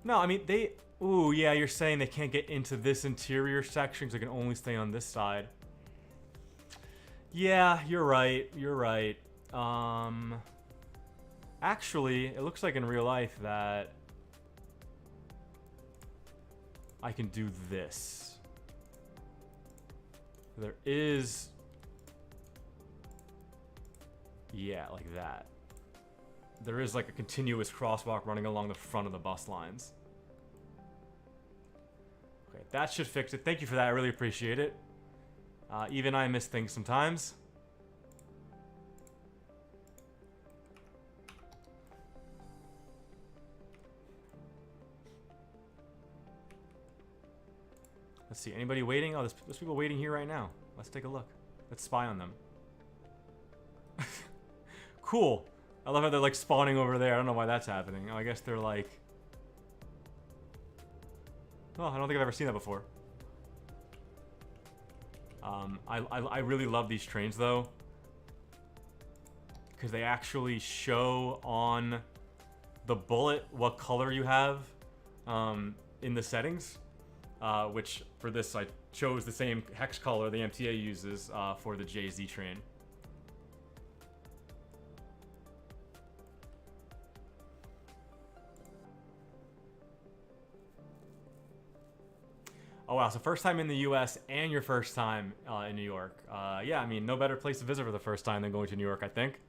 No, I mean, they... Ooh, yeah, you're saying they can't get into this interior section because they can only stay on this side. Yeah, you're right. You're right. Actually, it looks like in real life that I can do this. There is... Yeah, like that. There is like a continuous crosswalk running along the front of the bus lines. Okay, that should fix it. Thank you for that. I really appreciate it. Even I miss things sometimes. Let's see, anybody waiting? Oh, there's people waiting here right now. Let's take a look. Let's spy on them. Cool. I love how they're like spawning over there. I don't know why that's happening. Oh, I guess they're like... Oh, I don't think I've ever seen that before. I really love these trains though, because they actually show on the bullet what color you have in the settings. Which for this I chose the same hex color the MTA uses for the JZ train. Oh wow, so first time in the US and your first time in New York. Yeah, I mean, no better place to visit for the first time than going to New York, I think.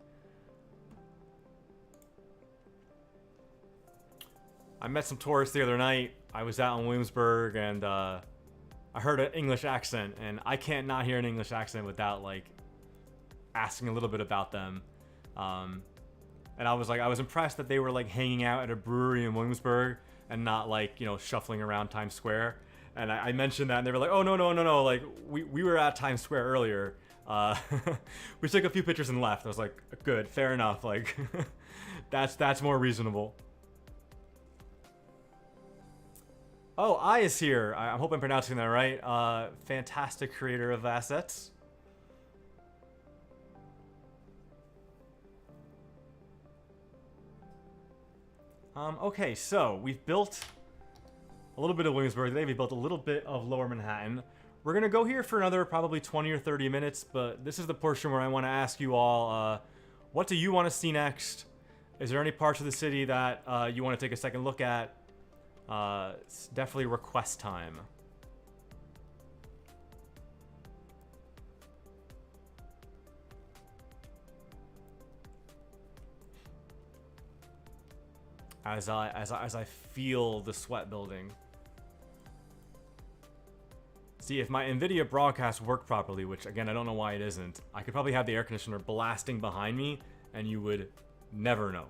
I met some tourists the other night. I was out in Williamsburg and I heard an English accent, and I can't not hear an English accent without like asking a little bit about them. And I was impressed that they were like hanging out at a brewery in Williamsburg and not like, you know, shuffling around Times Square. And I mentioned that and they were like, oh, no. Like we were at Times Square earlier. We took a few pictures and left. I was like, good, fair enough. Like that's more reasonable. Oh, I is here. I hope I'm pronouncing that right. Fantastic creator of assets. Okay, so we've built a little bit of Williamsburg today. We built a little bit of Lower Manhattan. We're going to go here for another probably 20 or 30 minutes, but this is the portion where I want to ask you all, what do you want to see next? Is there any parts of the city that you want to take a second look at? It's definitely request time. As I feel the sweat building. See, if my NVIDIA broadcast worked properly, which again I don't know why it isn't, I could probably have the air conditioner blasting behind me and you would never know.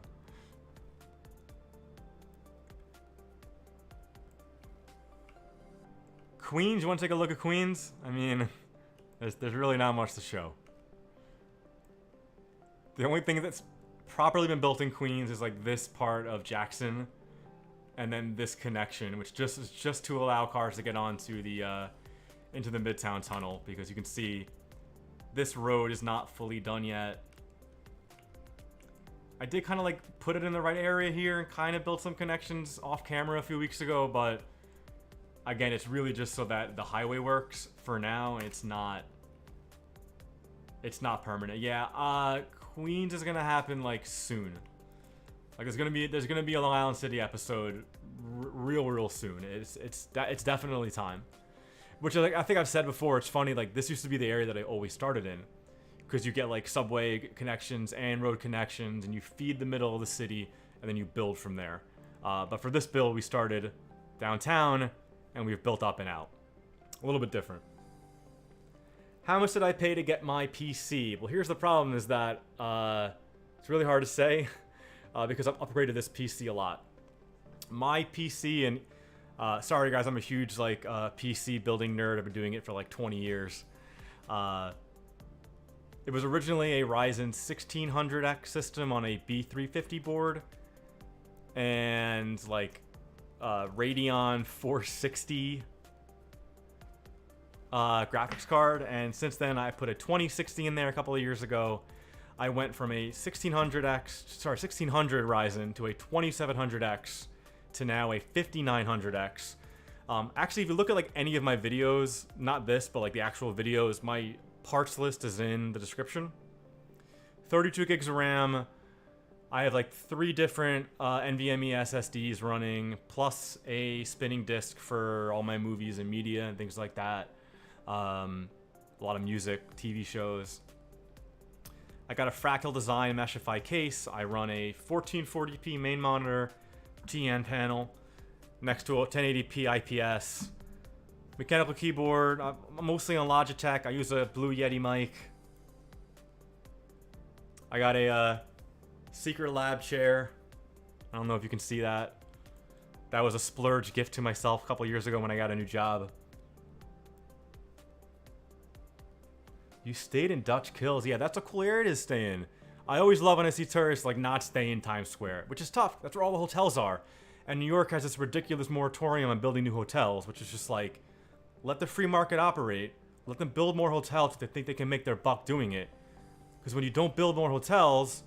Queens, you want to take a look at Queens? I mean, there's really not much to show. The only thing that's properly been built in Queens is like this part of Jackson, and then this connection, which is just to allow cars to get onto the into the Midtown Tunnel, because you can see this road is not fully done yet. I did kind of like put it in the right area here and kind of built some connections off camera a few weeks ago, but again, it's really just so that the highway works for now, and it's not permanent. Yeah, Queens is gonna happen like soon. Like there's gonna be a Long Island City episode real soon. It's definitely time. Which I think I've said before. It's funny, like this used to be the area that I always started in, because you get like subway connections and road connections, and you feed the middle of the city, and then you build from there. But for this build, we started downtown, and we've built up and out. A little bit different. How much did I pay to get my PC? Well, here's the problem: is that it's really hard to say because I've upgraded this PC a lot. My PC, and sorry guys, I'm a huge like PC building nerd. I've been doing it for like 20 years. It was originally a Ryzen 1600X system on a B350 board, and like Radeon 460 graphics card, and since then I put a 2060 in there a couple of years ago. I went from a 1600 Ryzen to a 2700X to now a 5900X. Actually, if you look at like any of my videos, not this, but like the actual videos, my parts list is in the description. 32 gigs of RAM. I have like 3 different NVMe SSDs running, plus a spinning disk for all my movies and media and things like that. A lot of music, TV shows. I got a Fractal Design Meshify case. I run a 1440p main monitor, TN panel, next to a 1080p IPS. Mechanical keyboard. I'm mostly on Logitech. I use a Blue Yeti mic. I got a Secret Lab chair. I don't know if you can see that. That was a splurge gift to myself a couple years ago when I got a new job. You stayed in Dutch Kills. Yeah, that's a cool area to stay in. I always love when I see tourists like not stay in Times Square, which is tough. That's where all the hotels are. And New York has this ridiculous moratorium on building new hotels, which is just like, let the free market operate. Let them build more hotels if they think they can make their buck doing it. Because when you don't build more hotels,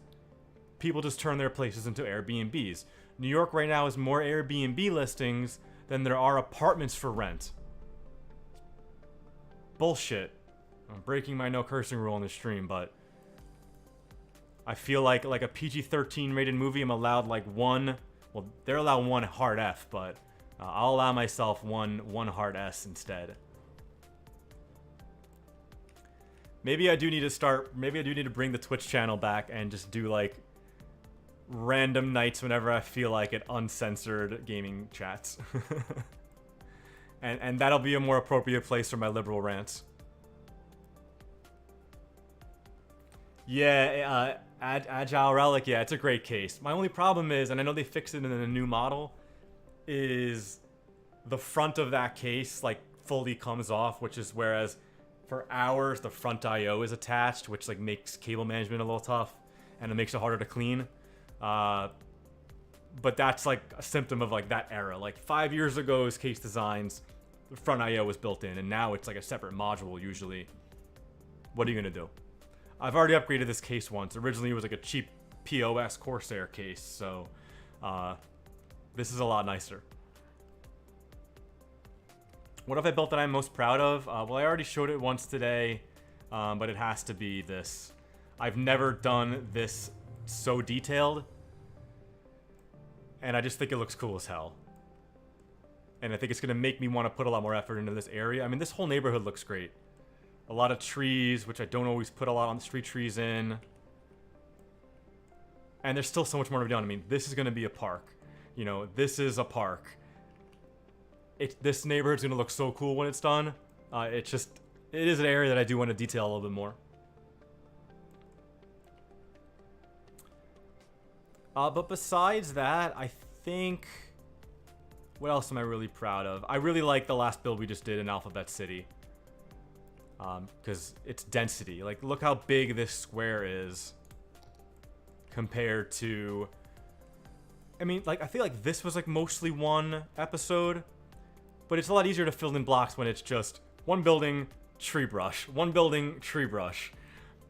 people just turn their places into Airbnbs. New York right now has more Airbnb listings than there are apartments for rent. Bullshit. I'm breaking my no cursing rule on the stream, but I feel like a PG-13 rated movie, I'm allowed like one. Well, they're allowed one hard F, but I'll allow myself one hard S instead. Maybe I do need to bring the Twitch channel back and just do like random nights whenever I feel like it, uncensored gaming chats. and that'll be a more appropriate place for my liberal rants. Yeah, Agile Relic, yeah, it's a great case. My only problem is, and I know they fixed it in the new model, is the front of that case like fully comes off, which is whereas for ours the front IO is attached, which like makes cable management a little tough and it makes it harder to clean. But that's like a symptom of like that era. Like 5 years ago's case designs, the front IO was built in, and now it's like a separate module usually. What are you gonna do? I've already upgraded this case once. Originally it was like a cheap POS Corsair case, so this is a lot nicer. What have I built that I'm most proud of? Well, I already showed it once today, but it has to be this. I've never done this so detailed, and I just think it looks cool as hell. And I think it's going to make me want to put a lot more effort into this area. I mean, this whole neighborhood looks great. A lot of trees, which I don't always put a lot on the street trees in. And there's still so much more to be done. I mean, this is going to be a park. You know, this is a park. This neighborhood's going to look so cool when it's done. It is an area that I do want to detail a little bit more. But besides that, I think... What else am I really proud of? I really like the last build we just did in Alphabet City. Because it's density. Like, look how big this square is compared to... I mean, like, I feel like this was, like, mostly one episode. But it's a lot easier to fill in blocks when it's just one building, tree brush. One building, tree brush.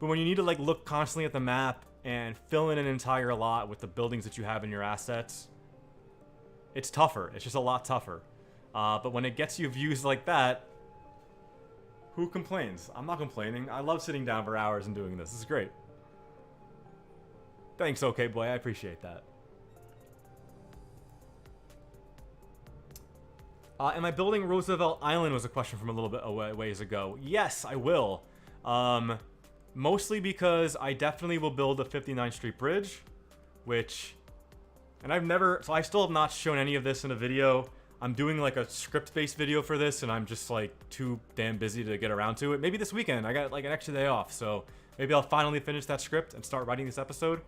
But when you need to, like, look constantly at the map and fill in an entire lot with the buildings that you have in your assets, it's tougher. It's just a lot tougher. But when it gets you views like that, who complains? I'm not complaining. I love sitting down for hours and doing this. This is great. Thanks, okay boy. I appreciate that. Am I building Roosevelt Island was a question from a little bit ways ago. Yes, I will. Mostly because I definitely will build the 59th Street Bridge, which... And I still have not shown any of this in a video. I'm doing like a script-based video for this, and I'm just like too damn busy to get around to it. Maybe this weekend, I got like an extra day off, so maybe I'll finally finish that script and start writing this episode.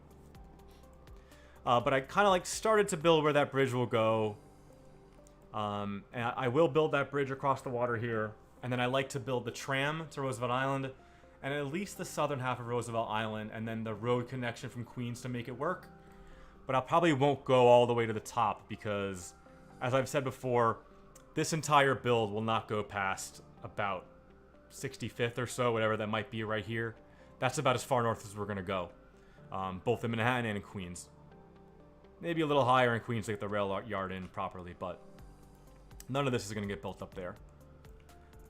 But I kind of like started to build where that bridge will go. And I will build that bridge across the water here. And then I like to build the tram to Roosevelt Island, and at least the southern half of Roosevelt Island, and then the road connection from Queens to make it work. But I probably won't go all the way to the top because, as I've said before, this entire build will not go past about 65th or so, whatever that might be right here. That's about as far north as we're going to go, both in Manhattan and in Queens. Maybe a little higher in Queens to get the rail yard in properly, but none of this is going to get built up there.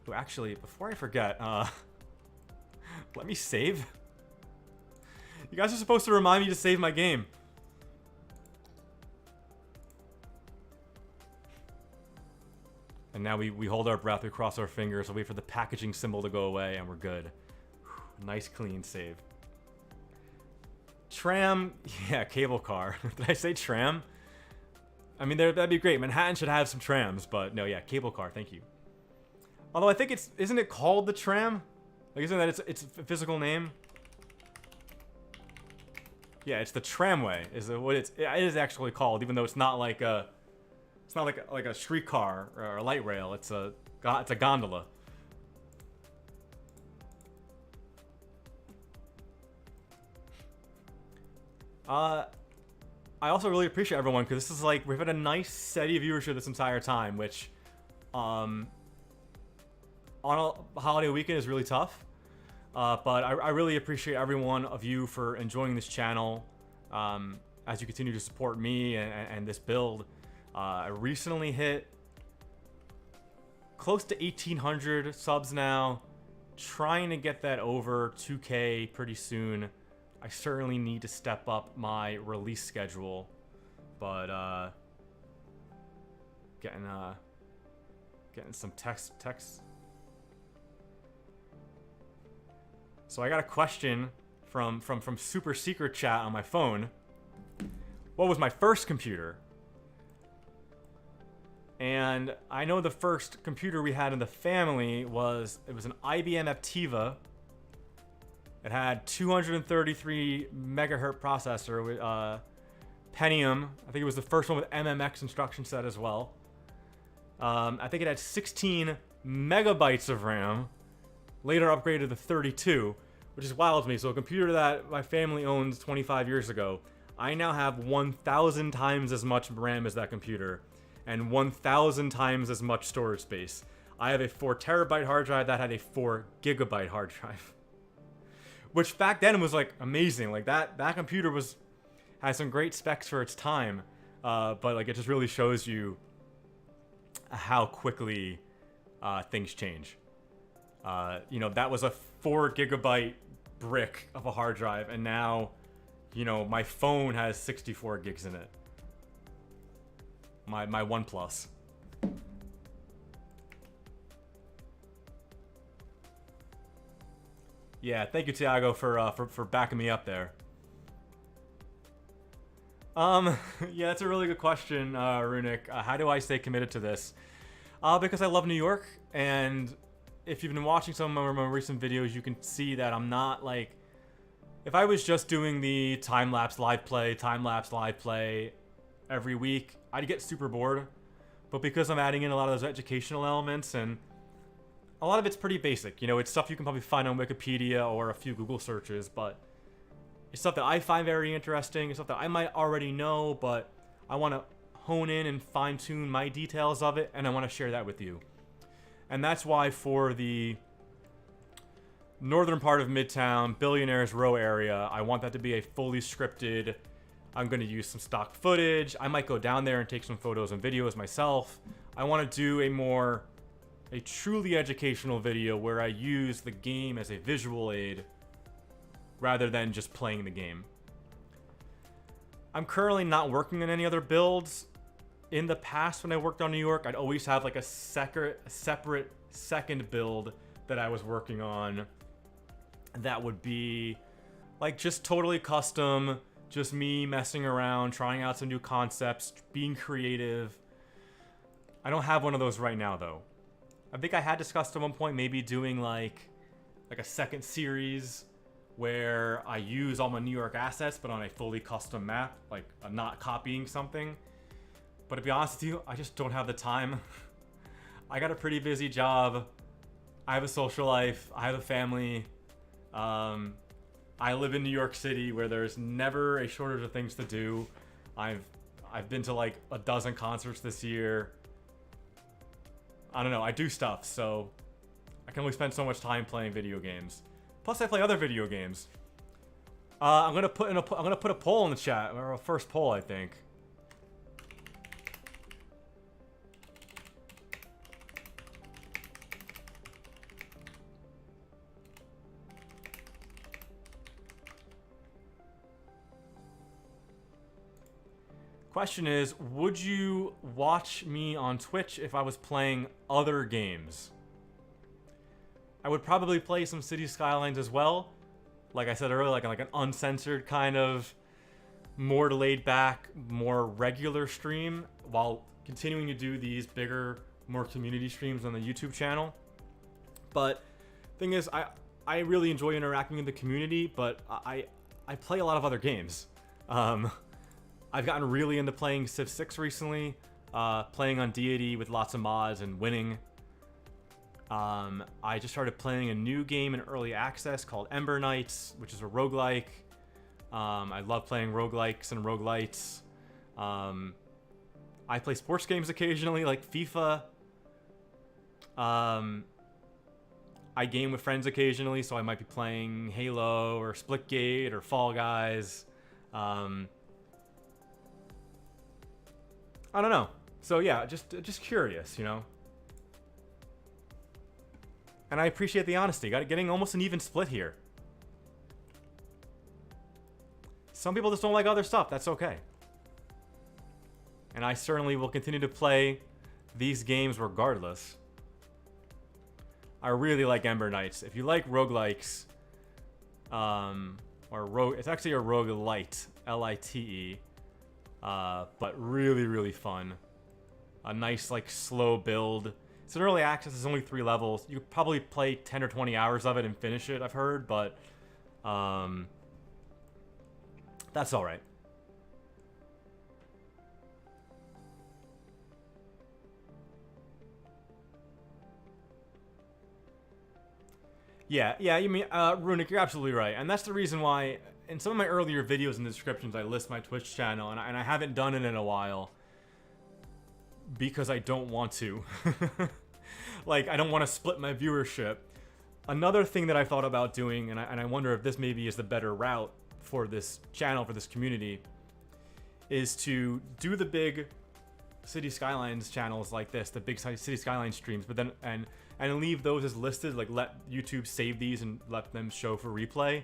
Oh, actually, before I forget, let me save. You guys are supposed to remind me to save my game. And now we hold our breath, we cross our fingers, we wait for the packaging symbol to go away, and we're good. Whew, nice, clean save. Tram, yeah, cable car. Did I say tram? I mean, that'd be great. Manhattan should have some trams, but no, yeah, cable car, thank you. Although I think isn't it called the tram? Like, isn't that its a physical name? Yeah, it's the tramway, is what it is actually called, even though it's not like a... It's not like a streetcar or a light rail. It's a gondola. I also really appreciate everyone because this is like we've had a nice steady viewership this entire time, which on a holiday weekend is really tough. But I really appreciate every one of you for enjoying this channel as you continue to support me and this build. I recently hit close to 1,800 subs now. Trying to get that over 2K pretty soon. I certainly need to step up my release schedule, but getting some text. So I got a question from super secret chat on my phone. What was my first computer? And I know the first computer we had in the family was an IBM Aptiva. It had 233 megahertz processor with Pentium. I think it was the first one with MMX instruction set as well. I think it had 16 megabytes of RAM. Later upgraded to 32, which is wild to me. So a computer that my family owns 25 years ago, I now have 1,000 times as much RAM as that computer, and 1,000 times as much storage space. I have a 4 terabyte hard drive that had a 4 gigabyte hard drive, which back then was like amazing. Like that computer has some great specs for its time, but like it just really shows you how quickly things change. You know, that was a 4 gigabyte brick of a hard drive, and now, you know, my phone has 64 gigs in it. My OnePlus. Yeah, thank you, Tiago, for backing me up there. Yeah, that's a really good question, Runic. How do I stay committed to this? Because I love New York, and if you've been watching some of my recent videos, you can see that I'm not like... If I was just doing the time-lapse live play every week, I'd get super bored. But because I'm adding in a lot of those educational elements, and a lot of it's pretty basic. You know, it's stuff you can probably find on Wikipedia or a few Google searches, but it's stuff that I find very interesting. It's stuff that I might already know, but I want to hone in and fine-tune my details of it, and I want to share that with you. And that's why for the northern part of Midtown, Billionaires Row area, I want that to be a fully scripted. I'm going to use some stock footage. I might go down there and take some photos and videos myself. I want to do a truly educational video where I use the game as a visual aid rather than just playing the game. I'm currently not working on any other builds. In the past, when I worked on New York, I'd always have like a separate second build that I was working on that would be like just totally custom, just me messing around, trying out some new concepts, being creative. I don't have one of those right now, though. I think I had discussed at one point maybe doing like a second series where I use all my New York assets, but on a fully custom map, like I'm not copying something. But to be honest with you, I just don't have the time. I got a pretty busy job. I have a social life. I have a family. I live in New York City, where there's never a shortage of things to do. I've been to like a dozen concerts this year. I don't know. I do stuff, so I can only spend so much time playing video games. Plus, I play other video games. I'm gonna put a poll in the chat, or a first poll, I think. Question is, would you watch me on Twitch if I was playing other games? I would probably play some City Skylines as well. Like I said earlier, like an uncensored kind of more laid back, more regular stream while continuing to do these bigger, more community streams on the YouTube channel. But thing is, I really enjoy interacting with the community, but I play a lot of other games. I've gotten really into playing Civ 6 recently, playing on deity with lots of mods and winning. I just started playing a new game in early access called Ember Knights, which is a roguelike. I love playing roguelikes and roguelites. I play sports games occasionally, like FIFA. I game with friends occasionally, so I might be playing Halo or Splitgate or Fall Guys. I don't know. So yeah, just curious, you know. And I appreciate the honesty. Getting almost an even split here. Some people just don't like other stuff. That's okay. And I certainly will continue to play these games regardless. I really like Ember Knights. If you like roguelikes, it's actually a roguelite, L-I-T-E. But really, really fun. A nice, like, slow build. It's an early access. It's only 3 levels. You could probably play 10 or 20 hours of it and finish it, I've heard. But That's all right. Yeah, you mean, Runic, you're absolutely right. And that's the reason why, in some of my earlier videos in the descriptions, I list my Twitch channel, and I haven't done it in a while. Because I don't want to. Like, I don't want to split my viewership. Another thing that I thought about doing, and I wonder if this maybe is the better route for this channel, for this community, is to do the big City Skylines channels like this, the big City Skylines streams, but then, and leave those as listed, like let YouTube save these and let them show for replay.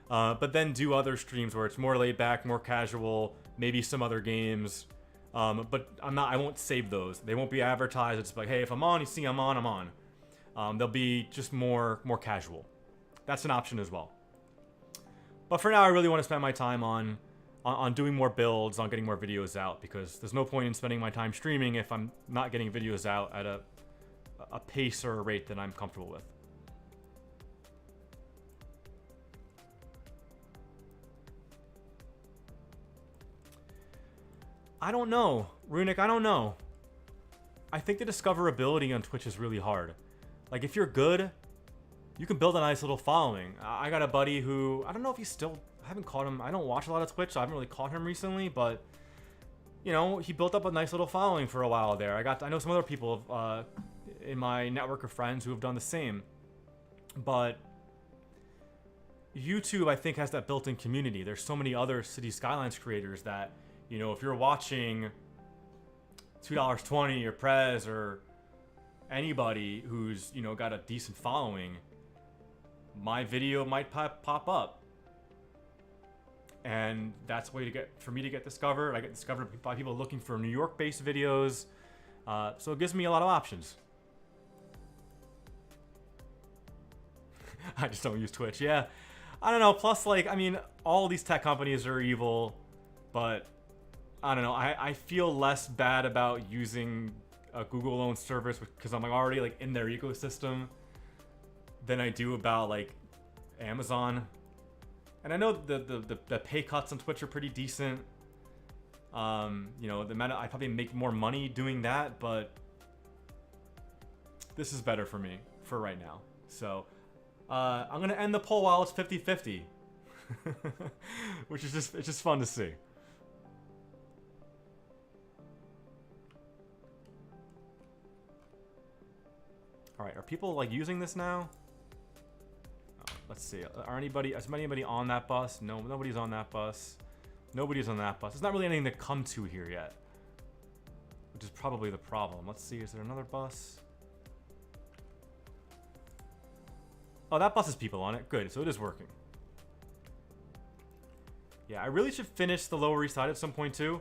But then do other streams where it's more laid back, more casual, maybe some other games. But I won't save those. They won't be advertised. It's like, hey, if I'm on, you see I'm on, I'm on. They'll be just more casual. That's an option as well. But for now, I really want to spend my time on doing more builds, on getting more videos out, because there's no point in spending my time streaming if I'm not getting videos out at a pace or a rate that I'm comfortable with. I don't know. Runic, I don't know. I think the discoverability on Twitch is really hard. Like, if you're good, you can build a nice little following. I got a buddy who, I don't know if he's still, I haven't caught him. I don't watch a lot of Twitch, so I haven't really caught him recently, but, you know, he built up a nice little following for a while there. I know some other people in my network of friends who have done the same. But YouTube, I think, has that built-in community. There's so many other City Skylines creators that, you know, if you're watching $2.20 or Prez or anybody who's, you know, got a decent following, my video might pop up. And that's a way for me to get discovered. I get discovered by people looking for New York-based videos. So it gives me a lot of options. I just don't use Twitch. Yeah. I don't know. Plus, like, I mean, all these tech companies are evil, but I don't know. I feel less bad about using a Google-owned service because I'm already like in their ecosystem than I do about like Amazon. And I know the pay cuts on Twitch are pretty decent. You know, I probably make more money doing that, but this is better for me for right now. So I'm gonna end the poll while it's 50-50, which is it's just fun to see. All right, are people like using this now? Oh, let's see. Is anybody on that bus? No, nobody's on that bus. Nobody's on that bus. There's not really anything to come to here yet, which is probably the problem. Let's see. Is there another bus? Oh, that bus has people on it. Good. So it is working. Yeah, I really should finish the Lower East Side at some point too.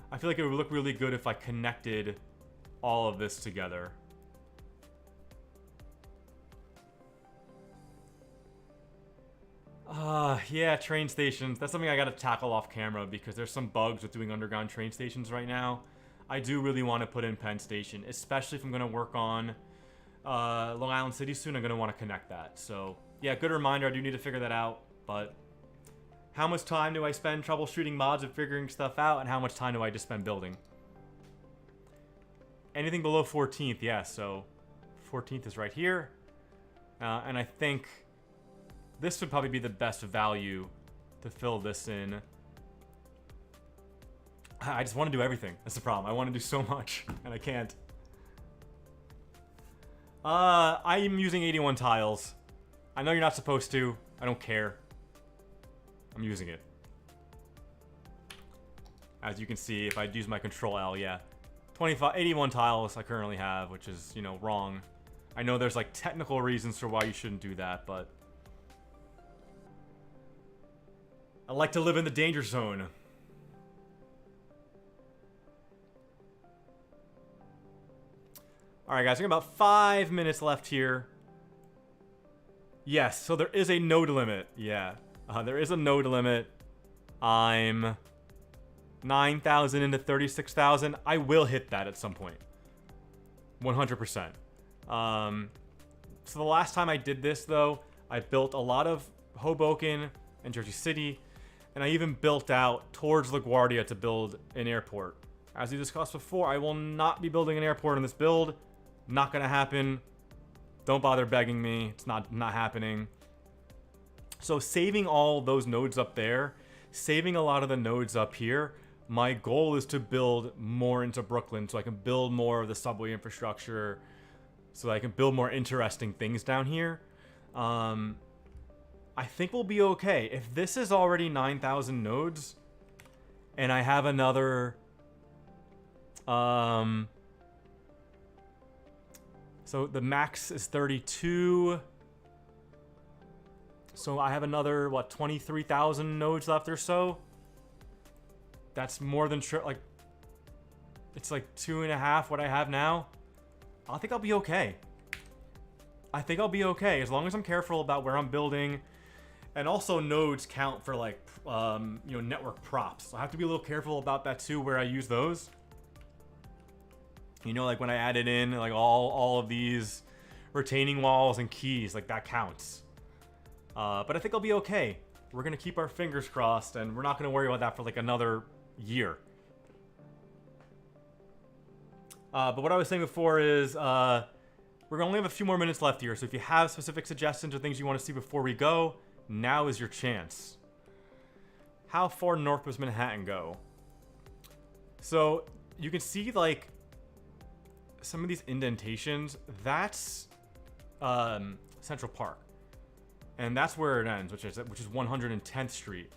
I feel like it would look really good if I connected all of this together. Yeah, train stations. That's something I gotta tackle off camera because there's some bugs with doing underground train stations right now. I do really want to put in Penn Station, especially if I'm gonna work on Long Island City soon. I'm gonna want to connect that. So yeah, good reminder. I do need to figure that out. But how much time do I spend troubleshooting mods and figuring stuff out, and how much time do I just spend building? Anything below 14th, yeah. So 14th is right here, and I think this would probably be the best value to fill this in. I just want to do everything. That's the problem. I want to do so much, and I can't. I am using 81 tiles. I know you're not supposed to. I don't care. I'm using it. As you can see, if I use my Control L, yeah. 81 tiles I currently have, which is, you know, wrong. I know there's, like, technical reasons for why you shouldn't do that, but I like to live in the danger zone. Alright guys, we got about 5 minutes left here. Yes, so there is a node limit. Yeah, there is a node limit. I'm 9,000 into 36,000. I will hit that at some point. 100%. So the last time I did this, though, I built a lot of Hoboken and Jersey City. And I even built out towards LaGuardia to build an airport. As we discussed before, I will not be building an airport in this build. Not going to happen. Don't bother begging me. It's not happening. So saving all those nodes up there, saving a lot of the nodes up here, my goal is to build more into Brooklyn so I can build more of the subway infrastructure, so that I can build more interesting things down here. I think we'll be okay. If this is already 9,000 nodes, and I have another... So the max is 32. So I have another, what, 23,000 nodes left or so? That's more than, like, it's like 2.5 what I have now. I think I'll be okay. I think I'll be okay, as long as I'm careful about where I'm building. And also nodes count for, like, you know, network props. So I have to be a little careful about that too, where I use those. You know, like when I added in like all of these retaining walls and keys, like that counts. But I think I'll be okay. We're gonna keep our fingers crossed, and we're not gonna worry about that for like another year. But what I was saying before is we're gonna only have a few more minutes left here. So if you have specific suggestions or things you want to see before we go, now is your chance. How far north does Manhattan go? So you can see like some of these indentations. That's Central Park, and that's where it ends, which is 110th Street.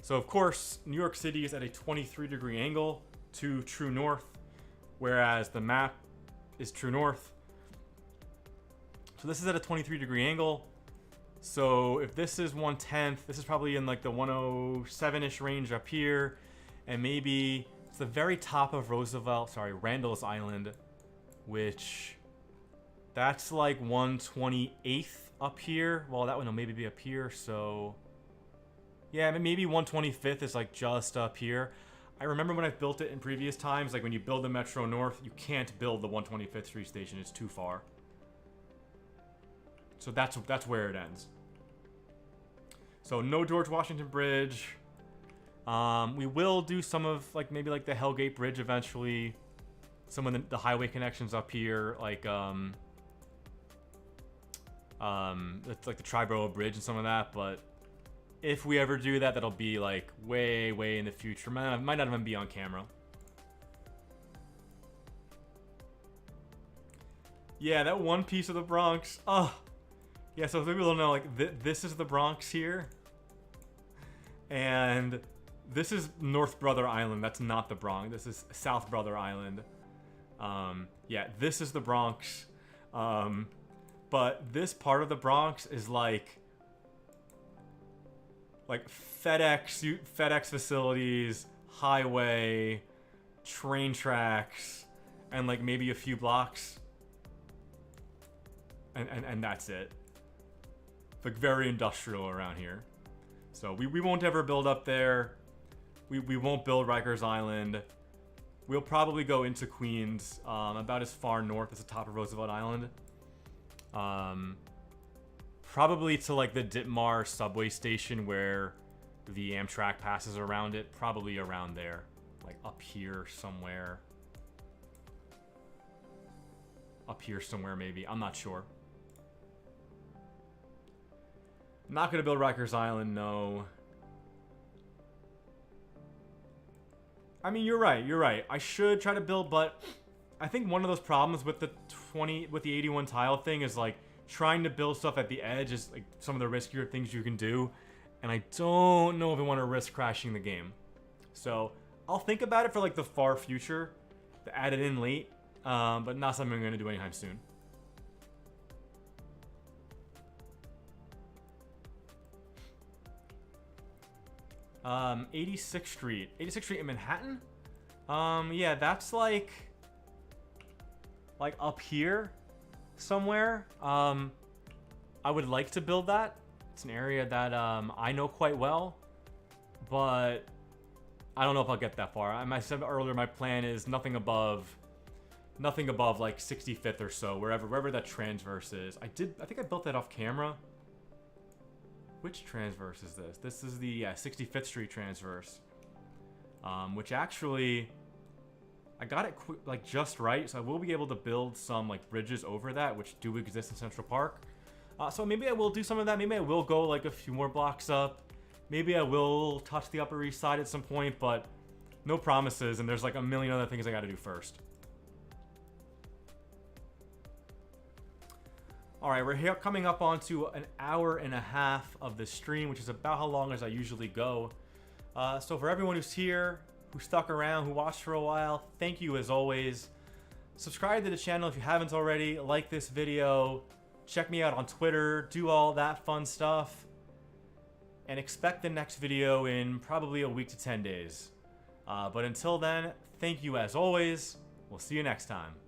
So of course New York City is at a 23-degree angle to true north, whereas the map is true north. So this is at a 23-degree angle. So if this is 1/10, this is probably in like the 107-ish range up here, and maybe it's the very top of Randall's Island, which that's like 128th up here. Well, that one will maybe be up here. So yeah, maybe 125th is like just up here. I remember when I've built it in previous times, like when you build the Metro North, you can't build the 125th Street station. It's too far. So that's where it ends. So no George Washington Bridge. We will do some of like maybe like the Hellgate Bridge eventually. Some of the highway connections up here, like it's like the Triborough Bridge and some of that. But if we ever do that, that'll be like way in the future. Might not even be on camera. Yeah, that one piece of the Bronx. Oh, yeah. So maybe we'll know like this is the Bronx here, and this is North Brother Island. That's not the Bronx. This is South Brother Island. Yeah, this is the Bronx. But this part of the Bronx is like FedEx facilities, highway, train tracks, and like maybe a few blocks. And that's it. It's like very industrial around here. So we won't ever build up there. We won't build Rikers Island. We'll probably go into Queens, about as far north as the top of Roosevelt Island. Probably to like the Ditmar subway station where the Amtrak passes around it. Probably around there. Like up here somewhere. Up here somewhere maybe. I'm not sure. Not gonna build Rikers Island, no. I mean, you're right. I should try to build, but I think one of those problems with the 81 tile thing is like trying to build stuff at the edge is like some of the riskier things you can do, and I don't know if I want to risk crashing the game. So I'll think about it for like the far future to add it in late, but not something I'm going to do anytime soon. Um, 86th Street in Manhattan. Yeah, that's like up here somewhere. I would like to build that. It's an area that I know quite well, but I don't know if I'll get that far. I said earlier, my plan is nothing above like 65th or so, wherever that transverse is. I think I built that off camera. Which transverse is this? This is the 65th Street transverse, which actually I got it like just right, so I will be able to build some like bridges over that, which do exist in Central Park. So maybe I will do some of that. Maybe I will go like a few more blocks up. Maybe I will touch the Upper East Side at some point, but no promises. And there's like a million other things I got to do first. All right, we're here coming up onto an hour and a half of the stream, which is about how long as I usually go. So for everyone who's here, who stuck around, who watched for a while, thank you as always. Subscribe to the channel if you haven't already. Like this video. Check me out on Twitter. Do all that fun stuff. And expect the next video in probably a week to 10 days. But until then, thank you as always. We'll see you next time.